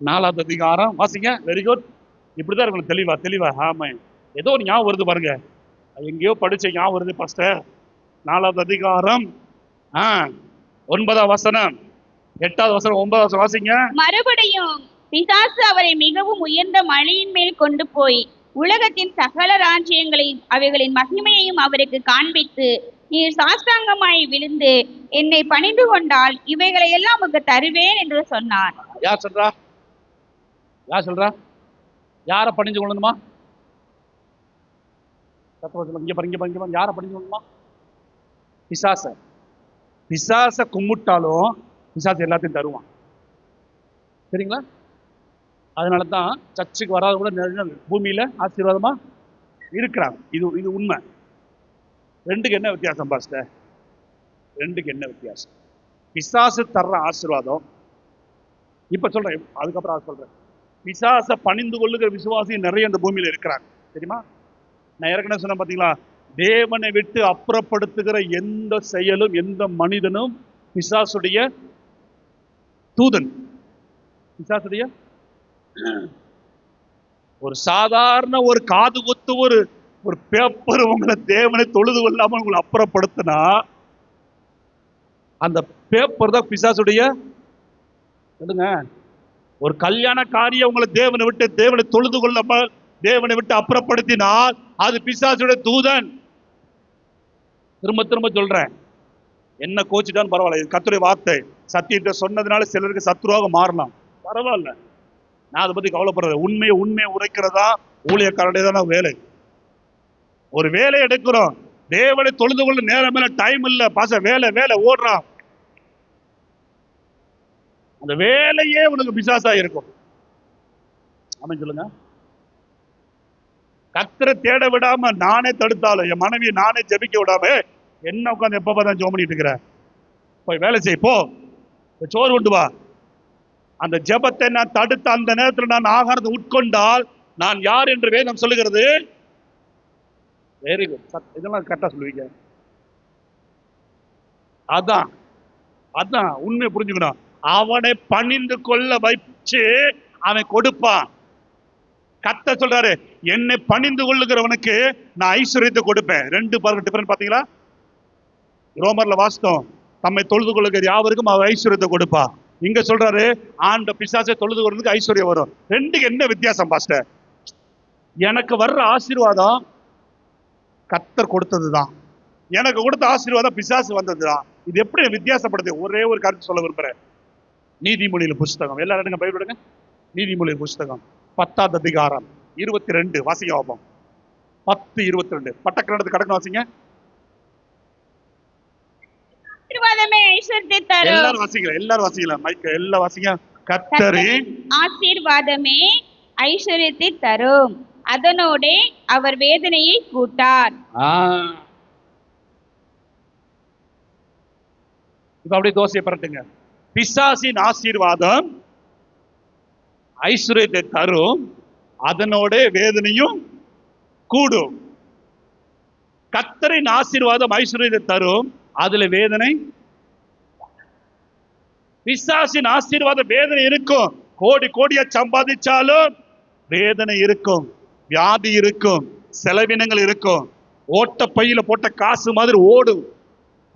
4ஆம் அதிகாரம் வாசிங்க. Very good. இப்படிதான் இருக்கணும், தெளிவா தெளிவா. ஆமா, ஏதோ ஒரு ஞாபகம் வருது பாருங்க, எங்கேயோ படிச்ச ஞாபகம் வருது. பாஸ்டர் 4ஆம் அதிகாரம் 9ஆம் வசனம், 8ஆவது வசனம், 9ஆவது வசனம் வாசிங்க. மறுபடியும் பிசாசு அவரை மிகவும் உயர்ந்த மலையின் மேல் கொண்டு போய் உலகத்தின் சகல ராஜ்யங்களையும் அவைகளின் மகிமையையும் அவருக்கு காண்பித்து, நீர் சாஷ்டாங்கமாய் விழுந்து என்னை பணிந்து கொண்டால் இவைகளை எல்லாம் உனக்கு தருவேன் என்று சொன்னார். யார் சொல்றா? யார் சொல்றா? யாரை பணிஞ்சு கொள்ளணுமா? இங்க பாருங்க, யாரை பணிஞ்சு கொள்ளணுமா? பிசாச. பிசாச கும்பிட்டாலும் பிசாசு எல்லாத்தையும் தருவான், சரிங்களா? அதனால தான் சர்ச்சுக்கு வராத கூட நிறைய பூமியில ஆசீர்வாதமா இருக்கிறாங்க. இது உண்மை. ரெண்டுக்கு என்ன வித்தியாசம் பாஸ்டர்? ரெண்டுக்கு என்ன வித்தியாசம்? பிசாசு தர்ற ஆசீர்வாதம் இப்ப சொல்றேன், அதுக்கப்புறம் சொல்றேன். பிசாச பணிந்து கொள்ளுகிற விசுவாசி நிறைய இந்த பூமியில இருக்கிறாங்க, தெரியுமா? நான் ஏற்கனவே சொன்னேன் பாத்தீங்களா, தேவனை விட்டு அப்புறப்படுத்துகிற எந்த செயலும் எந்த மனிதனும் பிசாசுடைய தூதன். பிசாசுடைய ஒரு சாதாரண ஒரு காது குத்து ஒரு பேப்பர் உங்களை தேவனை தொழுது கொள்ளாம உங்களை அப்புறப்படுத்தினா அந்த பேப்பர் தான் பிசாசுடைய. ஒரு கல்யாண காரியம் உங்களை தேவனை தொழுது கொள்ளாம தேவனை விட்டு அப்புறப்படுத்தினால் அது பிசாசுடைய தூதன். திரும்ப திரும்ப சொல்றேன், என்ன கோச்சிட்டான்னு பரவாயில்ல, இது கர்த்தருடைய வார்த்தை. சத்தியத்தை சொன்னதுனால சிலருக்கு சத்துருவாக மாறலாம், பரவாயில்ல, நான் அதை பத்தி கவலைப்படுறது. உண்மையை உரைக்கிறதா ஊழியக்காரனுடைய தான் வேலை. ஒரு வேலை எடுக்கிறோம், தேவனை தொழுது கொள்ள நேரம் இல்ல, டைம் இல்ல, பாச வேலை ஓடுறான், அந்த வேலையே உனக்கு பிசாசா இருக்கும். ஆமென் சொல்லுங்க. கர்த்தரை தேட விடாம நானே தடுத்தாலும், என் மனைவியை நானே ஜெபிக்க விடாம என்ன உட்காந்து எப்ப பார்த்தா ஜெபம் பண்ணிட்டு இருக்கிற, போய் வேலை செய், போ சோறு கொண்டு வா. அந்த ஜெபத்தை நான் தடுத்த அந்த நேரத்தில் நான் ஆகாரத்தை உட்கொண்டால் நான் யார் என்று வேதம் சொல்லுகிறது. வெரி குட், இதெல்லாம் கரெக்டா சொல்லுவீங்க. அதான் உண்மையை புரிஞ்சுக்கணும். அவனை பணிந்து கொள்ள வச்சு அவன் கொடுப்பான். கர்த்தர் சொல்றாரு, என்னை பணிந்து கொள்ளுகிறவனுக்கு நான் ஐஸ்வர்யத்தை கொடுப்பேன். ரெண்டு பாருங்க டிஃபரன்ஸ் பாத்தீங்களா? ரோமர்ல வாசித்தோம், தம்மை தொழுது கொள்ளுகிற யாவருக்கும் அவர் ஐஸ்வர்யத்தை கொடுப்பா. இங்க சொல்றாரு, ஆண்ட பிசாசை தொழுது கொள்றதுக்கு ஐஸ்வர்யம் வரும். ரெண்டுக்கு என்ன வித்தியாசம் பாஸ்டர்? எனக்கு வர்ற ஆசீர்வாதம் கர்த்தர் கொடுத்ததுதான், எனக்கு கொடுத்த ஆசீர்வாதம் பிசாசு வந்ததுதான். இது எப்படி வித்தியாசப்படுது? ஒரே ஒரு கருத்து சொல்ல விரும்புறேன். நீதிமொழியில புஸ்தகம், எல்லாரும் பைபிள் எடுங்க. நீதிமொழியில புஸ்தகம் 10ஆம் அதிகாரம் 22 வாசிங்க பார்ப்போம். 10:22 பட்டக்கிரண்டத்து கடக்கு வாசிங்க. எல்லாரும் வாசிக்கலாம் மைக்க, எல்லாம் வாசிங்க. கர்த்தரின் ஆசீர்வாதமே ஐஸ்வர்யத்தை தரும், அதனோட அவர் வேதனையை கூட்டார். இப்ப அப்படியே தோசையை பரட்டுங்க. பிசாசின் ஆசீர்வாதம் ஐஸ்வர்யத்தை தரும், அதனோட வேதனையும் கூடும். கர்த்தரின் ஆசீர்வாதம் ஐஸ்வர்யத்தை தரும், அதுல வேதனை. பிசாசின் ஆசீர்வாதம் வேதனை இருக்கும். கோடி கோடியா சம்பாதிச்சாலும் வேதனை இருக்கும், வியாதி இருக்கும், செலவினங்கள் இருக்கும், ஓட்ட பையில போட்ட காசு மாதிரி ஓடும்.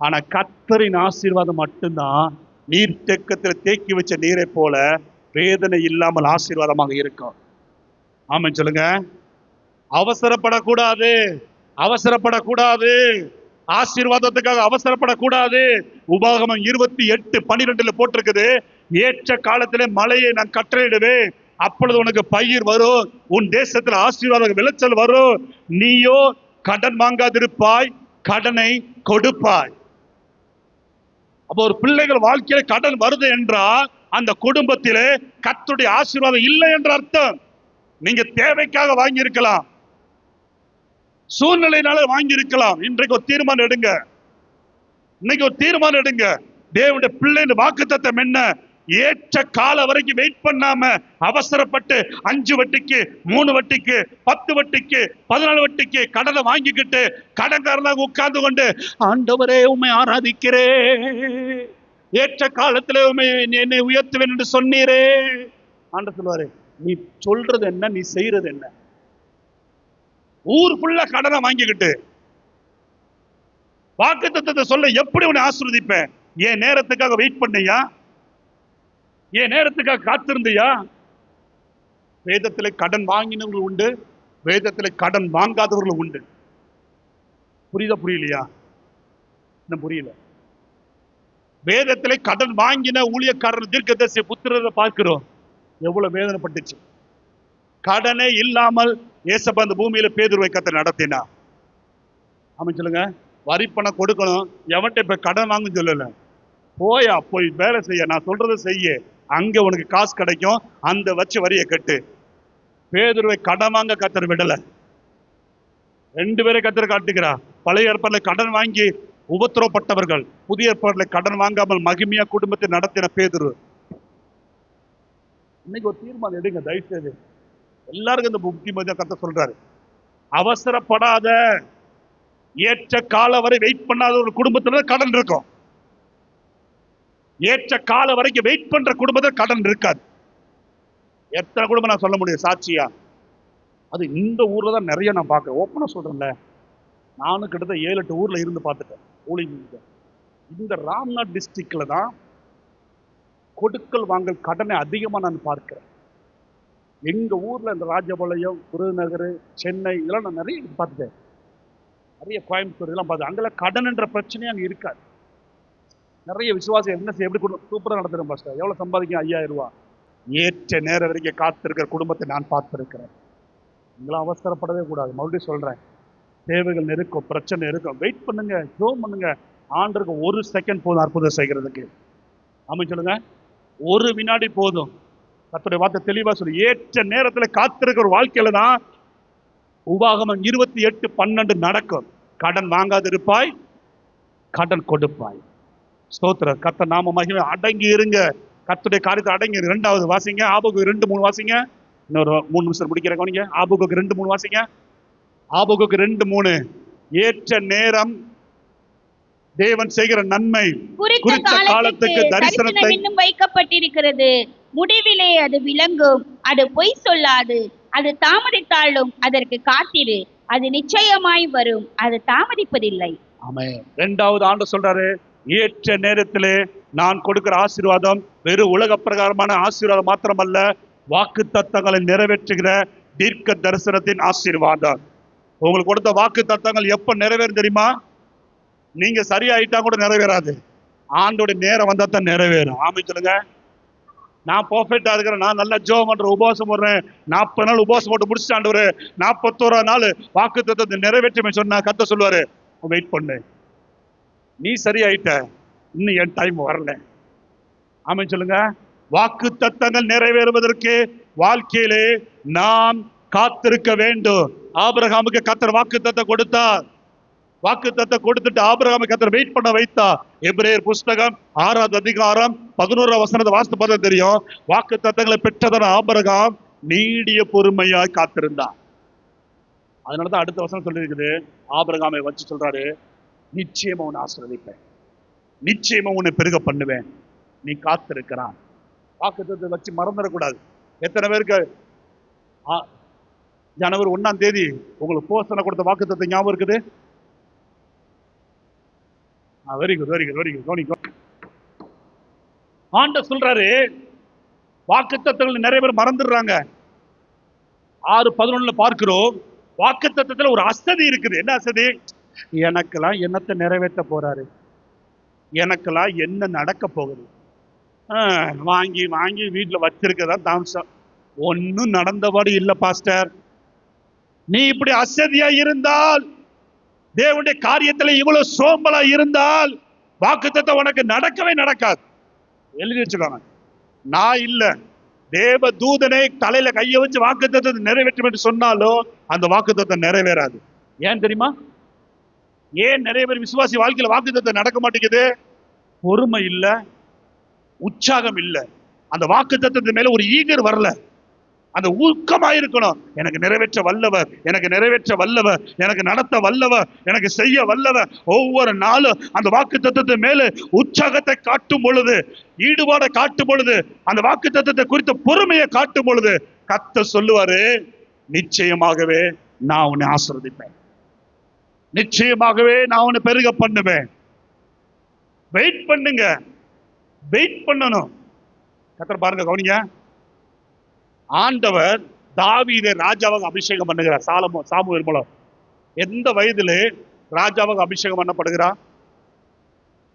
ஆனா கர்த்தரின் ஆசீர்வாதம் மட்டும்தான் நீர்த்தேக்கத்தில் தேக்கி வச்ச நீரை போல வேதனை இல்லாமல் ஆசீர்வாதமாக இருக்கும். ஆமென் சொல்லுங்க. அவசரப்படக்கூடாது, ஆசீர்வாதத்துக்காக அவசரப்படக்கூடாது. உபாகமம் 28:12 போட்டிருக்குது, ஏற்ற காலத்திலே மழையை நான் கட்டளையிடுவேன், அப்பொழுது உனக்கு பயிர் வரும், உன் தேசத்தில் ஆசீர்வாத விளைச்சல் வரும், நீயோ கடன் வாங்காதிருப்பாய், கடனை கொடுப்பாய். அப்போ ஒரு பிள்ளைகள் வாழ்க்கையில கடன் வருது என்றால் அந்த குடும்பத்திலே கர்த்தருடைய ஆசீர்வாதம் இல்லை என்ற அர்த்தம். நீங்க தேவைக்காக வாங்கி இருக்கலாம், சூழ்நிலையினால வாங்கி இருக்கலாம். இன்றைக்கு ஒரு தீர்மானம் எடுங்க. இன்னைக்கு ஒரு தீர்மானம் எடுங்க. தேவனுடைய பிள்ளையின் வாக்குத்தத்தம் என்ன? ஏற்ற கால வரைக்கும் வெயிட் பண்ணாம அவசரப்பட்டு 5 வட்டிக்கு 3 வட்டிக்கு 10 வட்டிக்கு 14 வட்டிக்கு கடனை வாங்கிக்கிட்டு கடன்காரனாக உட்கார்ந்து கொண்டு ஆண்டவரே உம்மை ஆராதிக்கிறேன், ஏற்ற காலத்துல உம்மை என்னை உயர்த்துவேன் என்று சொன்னீரே. ஆண்டவர் சொல்லுவாரு, நீ சொல்றது என்ன, நீ செய்யறது என்ன? ஊர் ஃபுல்லா கடனை வாங்கிக்கிட்டு வாக்குத்தத்தத்தை சொல்ல எப்படி உன்னை ஆசீர்வதிப்பேன்? என் நேரத்துக்காக வெயிட் பண்ணியா? என் நேரத்துக்காக காத்திருந்தியா? வேதத்திலே கடன் வாங்கினவர்கள் உண்டு, வேதத்திலே கடன் வாங்காதவர்கள் உண்டு. புரியுதா புரியலையா? இன்னும் புரியல. வேதத்திலே கடன் வாங்கின ஊழியக்காரர் தீர்க்கதரிசி புத்திரரை பார்க்கிறோம், எவ்வளவு வேதனைப்பட்டுச்சு. கடனே இல்லாமல் ஏசப்பா அந்த பூமியில பேதுருவை கர்த்தர் நடத்தினா. ஆமா சொல்லுங்க. வரி பணம் கொடுக்கணும், எவன்கிட்ட இப்ப கடன் வாங்க சொல்லல, போயா போய் வேலை செய்ய, நான் சொல்றதை செய்ய, அங்க உனக்கு காசு கிடைக்கும், அந்த வச்சு வரியை கட்டு. பேதுருவை கடன் வாங்க கர்த்தர் விடல. 2 பேரை கர்த்தர் காட்டுகிறா. பழைய ஏற்பாடுல கடன் வாங்கி உபத்திரவப்பட்டவர்கள், புதிய ஏற்பாடுல கடன் வாங்காமல் மகிமையா குடும்பத்தை நடத்தின பேதுரு. இன்னைக்கு ஒரு தீர்மானம் எடுங்க தயவு செய்து. எல்லாருக்கும் இந்த புத்திமதியா கர்த்தர் சொல்றாரு, அவசரப்படாத. ஏற்ற கால வரை வெயிட் பண்ணாத ஒரு குடும்பத்துல கடன் இருக்கும். ஏற்ற கால வரைக்கும் வெயிட் பண்ற குடும்பத்தில் கடன் இருக்காது. எத்தனை குடும்பம் நான் சொல்ல முடியும் சாட்சியா? அது இந்த ஊர்ல தான் நிறைய நான் பார்க்கிறேன். ஓப்பனா சொல்றேன்ல, நானும் கிட்டத்தட்ட 7-8 ஊர்ல இருந்து பார்த்துட்டேன் ஊழியர். இந்த ராம்நாத் டிஸ்ட்ரிக்ட்ல தான் கொடுக்கல் வாங்கல் கடனை அதிகமா நான் பார்க்கிறேன். எங்க ஊர்ல இந்த ராஜபாளையம், விருதுநகர், சென்னை இதெல்லாம் நான் நிறைய பார்த்துட்டேன். நிறைய கோயம்புத்தூர் இதெல்லாம் பார்த்து அங்கெல்லாம் கடன் என்ற பிரச்சனையே அங்க இருக்காது. நிறைய விசுவாசம் என்ன செய்ய, எப்படி சூப்பரா நடத்துறேன் பாஸ்டர், எவ்வளவு சம்பாதிக்கும்? 5000 ரூபாய். ஏற்ற நேரம் வரைக்கும் காத்திருக்கிற குடும்பத்தை நான் பார்த்திருக்கிறேன். நீங்களாம் அவசரப்படவே கூடாது. மறுபடியும் சொல்றேன், தேவைகள் இருக்கும், பிரச்சனை இருக்கும், வெயிட் பண்ணுங்க, ஜோம் பண்ணுங்க. ஆண்டருக்கு 1 செகண்ட் போதும் அற்புதம் செய்கிறதுக்கு. ஆமா சொல்லுங்க, 1 வினாடி போதும். கர்த்தருடைய வார்த்தை தெளிவா சொல்லி, ஏற்ற நேரத்துல காத்திருக்கிற வாழ்க்கையில தான் உபாகமம் 28:12 நடக்கும். கடன் வாங்காது இருப்பாய், கடன் கொடுப்பாய். ஸ்தோத்திரம். கர்த்தர் நாம மகிமை. அடங்கி இருங்க, கர்த்தருடைய காரியத்தை அடங்கி. 2வது வாசிங்க, ஆபகுக்கு 2:3 வாசிங்க. இன்னொரு 3 நிமிஷம் முடிக்கிற கவனிங்க. ஆபகுக்கு 2:3 வாசிங்க. ஆபகுக்கு 2:3. ஏற்ற நேரம் தேவன் செய்கிற நன்மை குறித்த காலத்துக்கு தரிசனத்தை இன்னும் வைக்கப்பட்டிருக்கிறது. முடிவிலே அது விளங்கும், அது பொய் சொல்லாது. அது தாமதித்தாலும் அதற்கு காத்திரு, அது நிச்சயமாய் வரும், அது தாமதிப்பதில்லை. ஆமென். 2வது ஆண்டவர் சொல்றாரு, ஏற்ற நேரத்திலே நான் கொடுக்கிற ஆசீர்வாதம் வெறும் உலக பிரகாரமான ஆசீர்வாதம் மாத்திரமல்ல, வாக்கு தத்தங்களை நிறைவேற்றுகிற தீர்க்க தரிசனத்தின் ஆசீர்வாதம். உங்களுக்கு கொடுத்த வாக்கு தத்தங்கள் எப்ப நிறைவேறும் தெரியுமா? நீங்க சரியாயிட்டா கூட நிறைவேறாது, ஆண்டோட நேரம் வந்தா தான் நிறைவேறும். ஆமென் சொல்லுங்க. நான் பர்ஃபெக்டா இருக்கிறேன், நான் நல்லா ஜெபம் பண்றேன், உபவாசம் போடுறேன், 40 நாள் உபவாசம் போட்டு முடிச்சுட்டு ஆண்டவரே 41ஆம் நாள் வாக்கு தத்தத்தை நிறைவேற்றுமே சொன்னா கர்த்தர் சொல்லுவாரு, வெயிட் பண்ணு, நீ சரியாயிட்ட, இன்னும் என் டைம் வரல. ஆமென் சொல்லுங்க. வாக்கு தத்தங்கள் நிறைவேறுவதற்கு வாழ்க்கையிலே நாம் காத்திருக்க வேண்டும். ஆபிரகாமுக்கு கர்த்தர் வாக்கு தத்தம் கொடுத்தார். வாக்கு தத்தம் கொடுத்துட்டு ஆபிரகாமை கர்த்தர் வெயிட் பண்ண வைத்தா. எபிரேயர் புஸ்தகம் 6வது அதிகாரம் 11வது வசனத்தை வாசித்து பார்த்தா தெரியும். வாக்கு தத்தங்களை பெற்றதான ஆபிரகாம் நீடிய பொறுமையாய் காத்திருந்தார். அதனாலதான் அடுத்த வசனம் சொல்லி இருக்குது, ஆபிரகாமை வச்சு சொல்றாரு, நிச்சயமா உன்னை ஆசீர்வதிப்பேன், நிச்சயமா உன்னை பெருக பண்ணுவேன், நீ காத்திருக்கிறான். வாக்கு தத்தத்தை வச்சு மறந்துடக்கூடாது. எத்தனை பேருக்கு ஜனவரி 1ஆம் தேதி உங்களுக்கு போஸ்டர் கொடுத்த வாக்கு தத்தம் ஞாபகம் இருக்குது? Very good, very good, very good. ஆண்டவர் சொல்றாரு, வாக்கு தத்தங்கள் நிறைய பேர் மறந்துடுறாங்க. 6:11 பார்க்கிறோம், வாக்கு தத்தத்துல ஒரு அசதி இருக்குது. என்ன அசதி? எனக்கெல்லாம் என்னத்தை நிறைவேற்ற போறாரு, எனக்கெல்லாம் என்ன நடக்க போகுது, வாங்கி வாங்கி வீட்டுல வச்சிருக்கதான் தாமசம், ஒன்னும் நடந்தபடி இல்ல பாஸ்டர். நீ இப்படி அசதியா இருந்தால், தேவனுடைய காரியத்துல இவ்வளவு சோம்பலா இருந்தால், வாக்குத்தத்தம் உனக்கு நடக்கவே நடக்காது. எழுதி வச்சுக்கோங்க. நான் இல்ல, தேவ தூதனை தலையில கைய வச்சு வாக்குத்தத்தத்தை நிறைவேற்றும் என்று சொன்னாலும் அந்த வாக்குத்தத்தம் நிறைவேறாது. ஏன் தெரியுமா? ஏன் நிறைய பேர் விசுவாசி வாழ்க்கையில வாக்குத்தத்தம் நடக்க மாட்டேங்குது? பொறுமை இல்ல, உற்சாகம் இல்ல, அந்த வாக்குத்தத்தத்தின் மேல ஒரு ஈகர் வரல. அந்த ஊக்கமாயிருக்கணும். எனக்கு நிறைவேற்ற வல்லவர், எனக்கு நிறைவேற்ற வல்லவர், எனக்கு நடத்த வல்லவர், எனக்கு செய்ய வல்லவர். ஒவ்வொரு நாளும் அந்த வாக்குத்தத்தத்தின் மேல உற்சாகத்தை காட்டும் பொழுது, ஈடுபாடை காட்டும் பொழுது, அந்த வாக்குத்தத்தத்தை குறித்த பொறுமையை காட்டும் பொழுது கர்த்தர் சொல்லுவாரு, நிச்சயமாகவே நான் உன்னை ஆசீர்வதிப்பேன், நிச்சயமாகவே நான் உன்னை பெருக பண்ணுவேன். வெயிட் பண்ணுங்க, வெயிட் பண்ணணும். கர்த்தர் பாருங்க, கவனிங்க. ஆண்டவர் தாவீதை ராஜாவாக அபிஷேகம் பண்ணுகிறார். சாமுவேல் மூலம். எந்த வயதிலே ராஜாவாக அபிஷேகம் பண்ணப்படுகிறார்?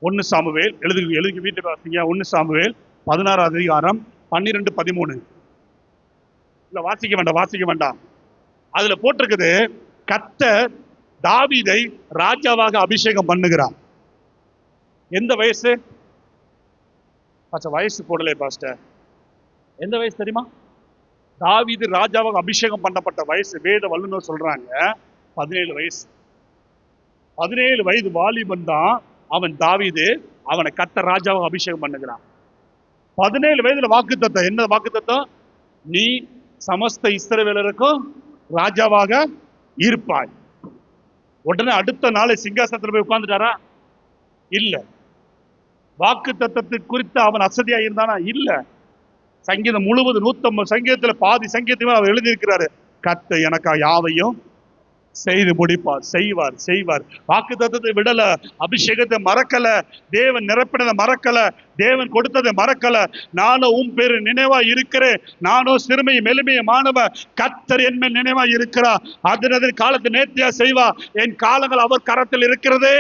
1 சாமுவேல் எழுதி வீட்டுக்கு வாசிங்க. 1 சாமுவேல் 16 அதிகாரம் 12, 13. இல்ல வாசிக்க வேண்டாம். அதுல போட்டிருக்குது, கர்த்தர் தாவீதை ராஜாவாக அபிஷேகம் பண்ணுகிறார். எந்த வயசு? வயசு போடலே பாஸ்டர். எந்த வயசு தெரியுமா? தாவீது ராஜாவாக அபிஷேகம் பண்ணப்பட்ட வயசு வேத வல்லுநர் சொல்றாங்க 17 வயசு. 17 வயது வாலிபன் தான் அவன் தாவீது. அவனை கர்த்தர் ராஜாவாக அபிஷேகம் பண்ணுகிறான். 17 வயதுல வாக்குத்தத்தம். என்ன வாக்குத்தத்தம்? நீ சமஸ்த இஸ்ரவேலருக்கும் ராஜாவாக இருப்பாய். உடனே அடுத்த நாளை சிங்காசனத்தில் போய் உட்கார்ந்துட்டாரா? இல்ல. வாக்குத்தத்தத்தை குறித்து அவன் அசதியா இருந்தானா? இல்ல. சங்கீதம் முழுவதும் 150 சங்கீதத்துல பாதி சங்கீதமே அவர் எழுதியிருக்கிறாரு, கர்த்தர் எனக்கா யாவையும் செய்து முடிப்பார், செய்வார். வாக்குத்தத்தத்தை விடல, அபிஷேகத்தை மறக்கல, தேவன் நிரப்பினதை மறக்கல, தேவன் கொடுத்ததை மறக்கல. நானும் உன் பேரு நினைவா இருக்கிறேன், நானும் சிறுமை மெலுமைய மாணவ, கர்த்தர் என் மேல் நினைவா இருக்கிறார், அதனது காலத்தை நேர்த்தியா செய்வா, என் காலங்கள் அவர் கரத்தில் இருக்கிறதே.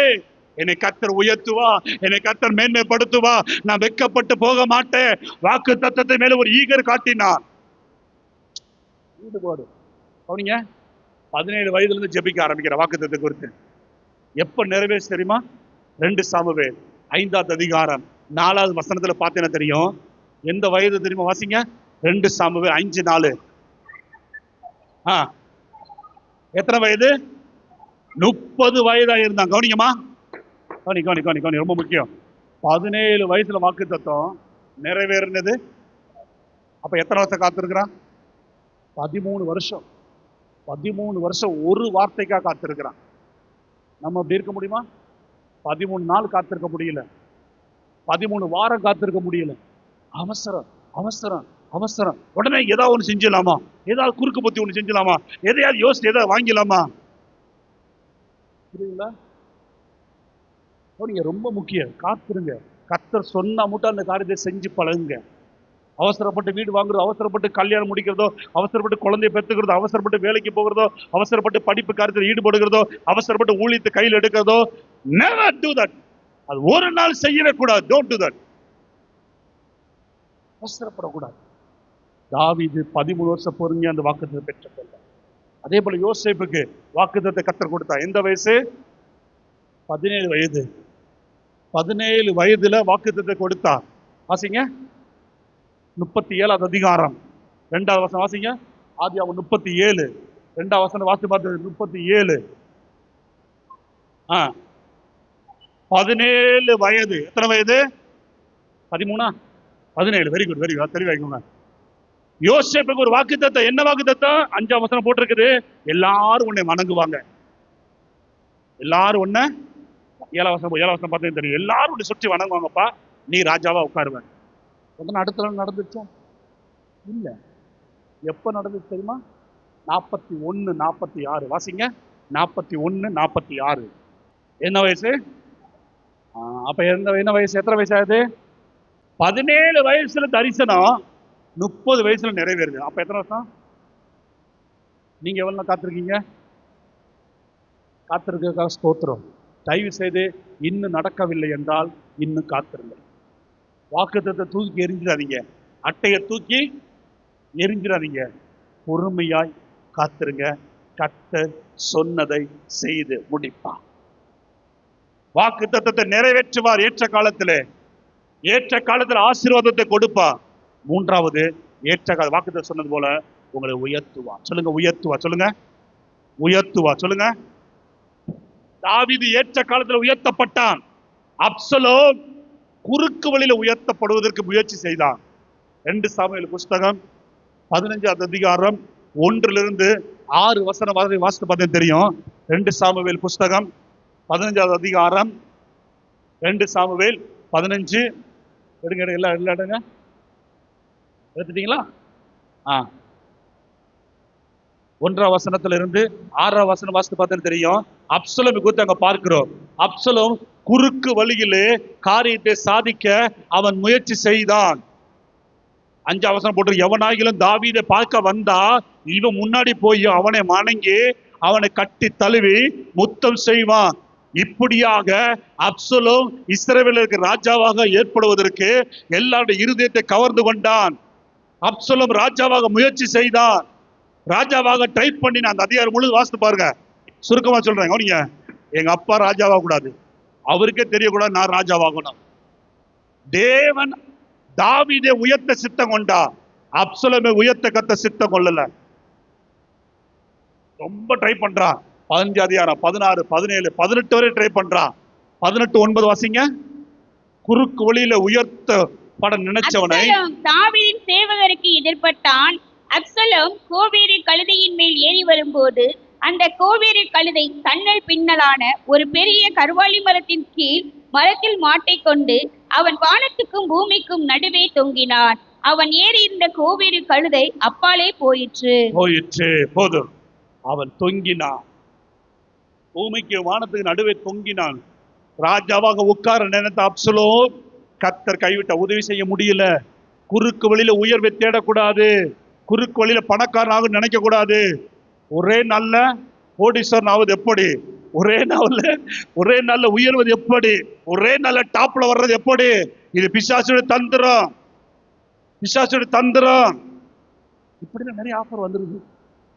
என்னை கர்த்தர் உயர்த்துவா, என்னை கர்த்தர் மேன்மைப்படுத்துவா, நான் வெட்கப்பட்டு போக மாட்டேன். வாக்கு தத்தத்தை மேல ஒரு ஈகர் காட்டினார். ஈடுபாடு. அவனிங்க 17 வயதுல இருந்து ஜெபிக்க ஆரம்பிக்கிற வாக்கு தத்தத்தை குறித்து. எப்ப நிறைவேற்று தெரியுமா? 2 சாமுவேல் 5 அதிகாரம் 4 வசனத்துல பார்த்தேன்னா தெரியும். எந்த வயது தெரியுமா? வாசிங்க. 2 சாமுவேல் 5:4. எத்தனை வயது? 30 வயதா இருந்தான். கவனிங்கம்மா, கவனி, ரொம்ப முக்கியம். 17 வயசுல வாக்கு தத்தம் நிறைவேறினது. அப்ப எத்தனை வருஷம் காத்திருக்கிறான்? 13 வருஷம். 13 வருஷம் ஒரு வார்த்தைக்காக காத்திருக்கிறான். நம்ம அப்படி இருக்க முடியுமா? 13 நாள் காத்திருக்க முடியல, 13 வாரம் காத்திருக்க முடியல. அவசரம். உடனே ஏதாவது ஒண்ணு செஞ்சிடலாமா, ஏதாவது குறுக்கு பத்தி ஒண்ணு செஞ்சலாமா, எதையாவது யோசிச்சு ஏதாவது வாங்கிடலாமா? புரியுங்களா? நீங்க ரொம்ப முக்கியம். காத்திருங்க. கர்த்தர் சொன்னா மட்டும் அந்த காரியத்தை செஞ்சு பழகுங்க. அவசரப்பட்டு வீடு வாங்குறதோ, அவசரப்பட்டு கல்யாணம் முடிக்கிறதோ, அவசரப்பட்டு குழந்தைய பெற்றுக்கிறதோ, அவசரப்பட்டு வேலைக்கு போகிறதோ, அவசரப்பட்டு படிப்பு காரியத்தில் ஈடுபடுகிறதோ, அவசரப்பட்டு ஊழியத்தை கையில் எடுக்கிறதோ, never do that. அது ஒரு நாள் செய்யவே கூடாது. Don't do that. அவசரப்படக்கூடாது. தாவீது 13 வருஷம் பொறுமையா அந்த வாக்குத்தத்தை பெற்றுக்கொள்ள. அதே போல யோசேப்புக்கு வாக்குத்தத்தை கர்த்தர் கொடுத்தா. எந்த வயசு? 17 வயது. 17 வயதுல வாக்குத்தத்தை கொடுத்தா. வாசிங்க. 37 அதிகாரம் 2வது வசனம் வாசிங்க. ஆதியாகமம் 37 2வது வசனம் வாசி பார்த்தது. 37 17 வயது. எத்தனை வயது? 13 17. Very good. தெளிவாய்க்கோங்க. யோசேப்புக்கு ஒரு வாக்குத்தத்தம். என்ன வாக்குத்தத்தம்? 5வது வசனம் போட்டிருக்குது, எல்லாரும் உன்னை வணங்குவாங்க. எல்லாரும் உன்னை 7வது வசனம் பார்த்தே தெரியும். எல்லாரும் உன்னை சுற்றி வணங்குவாங்கப்பா, நீ ராஜாவா உட்காருவேன். உடனே அடுத்த நாள் நடந்துச்சா? இல்ல. எப்ப நடந்துச்சு தெரியுமா? 41 46. வாசிங்க. 41 46. என்ன வயசு? அப்ப என்ன வயசு? எத்தனை வயசு ஆகுது? 17 வயசுல தரிசனம், 30 வயசுல நிறைவேறுது. அப்ப எத்தனை வருஷம்? நீங்க எவ்வளவு காத்திருக்கீங்க? காத்திருக்கிறதுக்காக ஸ்தோத்திரம். தயவு செய்து இன்னும் நடக்கவில்லை என்றால் இன்னும் காத்திருங்க. வாக்குத்தத்தை தூக்கி எரிஞ்சிடாதீங்க, அட்டையை தூக்கி எரிஞ்சிடாதீங்க. பொறுமையாய் காத்திருங்க. கர்த்தர் சொன்னதை செய்து முடிப்பார். வாக்குத்தத்தத்தை நிறைவேற்றுவார். ஏற்ற காலத்தில் ஆசீர்வாதத்தை கொடுப்பார். மூன்றாவது ஏற்ற கால வாக்குத்தத்தம் சொன்னது போல உங்களை உயர்த்துவா. சொல்லுங்க உயர்த்துவா. சொல்லுங்க உயர்த்துவா. சொல்லுங்க. தாவீது ஏற்ற காலத்துல உயர்த்தப்பட்டான். அப்சலோம் குறுக்கு வழியில உயர்த்தப்படுவதற்கு முயற்சி செய்தான். 2 சாமுவேல் புஸ்தகம் 15வது அதிகாரம் 1-6 வசனம் வாசித்து பார்த்தா தெரியும். 2 சாமுவேல் புஸ்தகம் 15வது அதிகாரம் 2 சாமுவேல் 15. எடுங்க எல்லாம் எடுங்க. எடுத்துட்டீங்களா? 1ஆம் வசனத்திலிருந்து 6ஆம் வசனம் வாசித்து பார்த்தா தெரியும். அப்சலோம் குறித்து அங்க பார்க்கிறோம். அப்சலோம் குறுக்கு வழியிலே காரியத்தை சாதிக்க அவன் முயற்சி செய்தான். 5ஆம் வசனம் போட்டு, எவனாகிலும் தாவீதை பார்க்க வந்தா இவன் முன்னாடி போய் அவனை வணங்கி அவனை கட்டி தழுவி முத்தம் செய்வான். இப்படியாக அப்சலோம் இஸ்ரவேலுக்கு ராஜாவாக ஏற்படுவதற்கு எல்லாருடைய இருதயத்தை கவர்ந்து கொண்டான். அப்சலோம் ராஜாவாக முயற்சி செய்தான். ராஜாவாக ட்ரை பண்ணி அந்த அதிகாரம் முழு வாசித்து பாருங்க. சுருக்கமா சொல்றேன் கவனிங்க. எங்க அப்பா ராஜாவாக கூடாது, அவருக்கே தெரியக்கூடாது நான் ராஜாவாகணும். தேவன் தாவீதை உயர்த்த சித்தம் கொண்டா, அப்சலோமை உயர்த்த கத்த சித்தம் கொள்ளல. ரொம்ப ட்ரை பண்றான். 15 அதிகாரம் 16, 17, 18 வரை ட்ரை பண்றான். 18:9 வாசிங்க. குறுக்கு வழியில உயர்த்தப்பட நினைச்சவனை தாவீதின் சேவகருக்கு எதிர்பட்டான். அப்சலோம் கோவேறு கழுதையின் மேல் ஏறி வரும்போது அந்த கோவேறு கழுதை தன்னல் பின்னலான ஒரு பெரிய கர்வாலி மரத்தின் கீழ் மரத்தில் மாட்டிக்கொண்டு அவன் வானத்துக்கும் பூமிக்கும் நடுவே தொங்கினான். அவன் ஏறி இருந்த கோவேறு கழுதை அப்பாலே போயிற்று. போதும். அவன் தொங்கினான், பூமிக்கு வானத்துக்கு நடுவே தொங்கினான். ராஜாவாக உட்கார நினைத்த அப்சலோம் கர்த்தர் கைவிட்ட, உதவி செய்ய முடியல. குறுக்கு வழியில உயர்வை தேடக்கூடாது, குறுக்கு வழியில பணக்காரனாக நினைக்க கூடாது. ஒரே நல்ல கோடீஸ்வரன் ஆவது எப்படி, ஒரே நல்ல உயர்வது எப்படி, ஒரே நல்ல டாப்ல வர்றது எப்படி? இது பிசாசுடைய தந்திரம், பிசாசுடைய தந்திரம். இப்படிதான் நிறைய ஆஃபர் வந்துருது.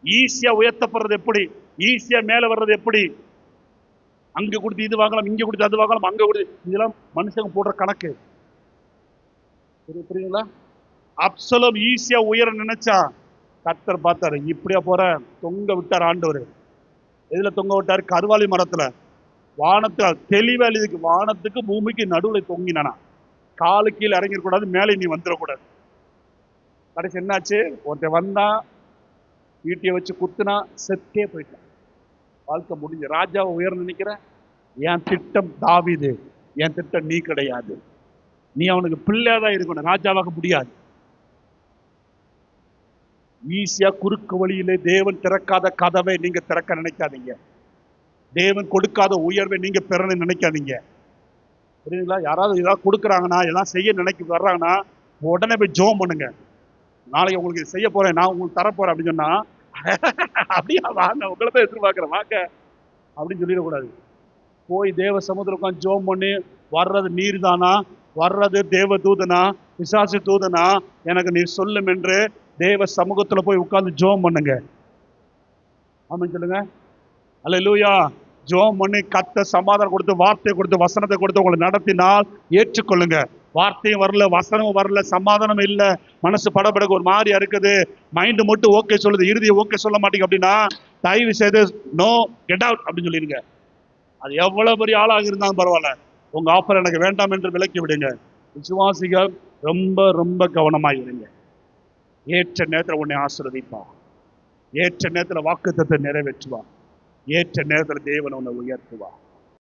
ஈஸியா உயர்த்தப்படுறது எப்படி, ஈஸியா மேல வர்றது எப்படி? அங்க கொடுத்து இது வாங்கலாம், இங்க கொடுத்து அது வாங்கலாம், அங்க கொடுத்து, இதெல்லாம் மனுஷங்க போடுற கணக்கு. புரியுங்களா? அப்சலோம் ஈஸியா உயர நினைச்சா கர்த்தர் பார்த்தாரு. இப்படியா போற, தொங்க விட்டார் ஆண்டவர். எதுல தொங்க விட்டாரு? கர்வாலி மரத்துல. வானத்துல தெளிவா எழுதிக்கு, வானத்துக்கு பூமிக்கு நடுவுல தொங்கினானா. காலு கீழே இறங்கிடக்கூடாது, மேலே நீ வந்துடக்கூடாது. கடைசி என்னாச்சு? ஒருத்தன் வந்தா ஈட்டியை வச்சு குத்துனா செத்தே போயிட்டான். வாழ்க்கை முடிஞ்சு. ராஜாவை உயர நினைக்கிற, என் திட்டம் தாவீது, என் திட்டம் நீ கிடையாது. நீ அவனுக்கு பிள்ளையாதான் இருக்கணும், ராஜாவாக முடியாது. ஈஸியா குறுக்கு வழியிலே தேவன் திறக்காத கதவை நீங்க திறக்க நினைக்காதீங்க. தேவன் கொடுக்காத உயர்வை நீங்க பெறணும்னு நினைக்காதீங்க. புரியுதுங்களா? யாராவது ஏதாவது கொடுக்குறாங்கன்னா, எல்லாம் செய்ய நினைக்க வர்றாங்கன்னா உடனே போய் ஜோம் பண்ணுங்க. நாளைக்கு உங்களுக்கு செய்ய போறேன், நான் உங்களுக்கு தரப்போறேன் அப்படின்னு சொன்னா, அப்படியா வாங்க, உங்களை தான் எதிர்பார்க்கிறேன் வாங்க அப்படின்னு சொல்லிடக்கூடாது. போய் தேவ சமுத்திரம் உட்காந்து ஜோம் பண்ணி, வர்றது நீர் தானா, வர்றது தேவ தூதனா, பிசாசு தூதனா, எனக்கு நீர் சொல்லும் என்று தேவ சமூகத்துல போய் உட்கார்ந்து ஜோம் பண்ணுங்க. ஆமென் சொல்லுங்க. அல்லேலூயா. ஜோம் பண்ணி கத்த சமாதானம் கொடுத்து, வார்த்தை கொடுத்து, வசனத்தை கொடுத்து உங்களை நடத்தினால் ஏற்றுக்கொள்ளுங்க. வார்த்தையும் வரல, வசனமும் வரல, சமாதானம் இல்லை, மனசு படபடக்கு ஒரு மாதிரியா இருக்குது, மைண்டு மட்டும் ஓகே சொல்லுது, இறுதியை ஓகே சொல்ல மாட்டேங்க அப்படின்னா தயவு செய்து நோ, கெட் அவுட் அப்படின்னு சொல்லிடுங்க. அது எவ்வளவு பெரிய ஆளாக இருந்தாலும் பரவாயில்ல, உங்க ஆஃபர் எனக்கு வேண்டாம் என்று விலக்கி விடுங்க. விசுவாசிகள் ரொம்ப ரொம்ப கவனமாக இருங்க. ஏற்ற நேரத்தில் உன்னை ஆசீர்வதிப்பா, ஏற்ற நேரத்தில் வாக்குத்தத்தத்தை நிறைவேற்றுவா, ஏற்ற நேரத்தில் தேவன் உன்னை உயர்த்துவா.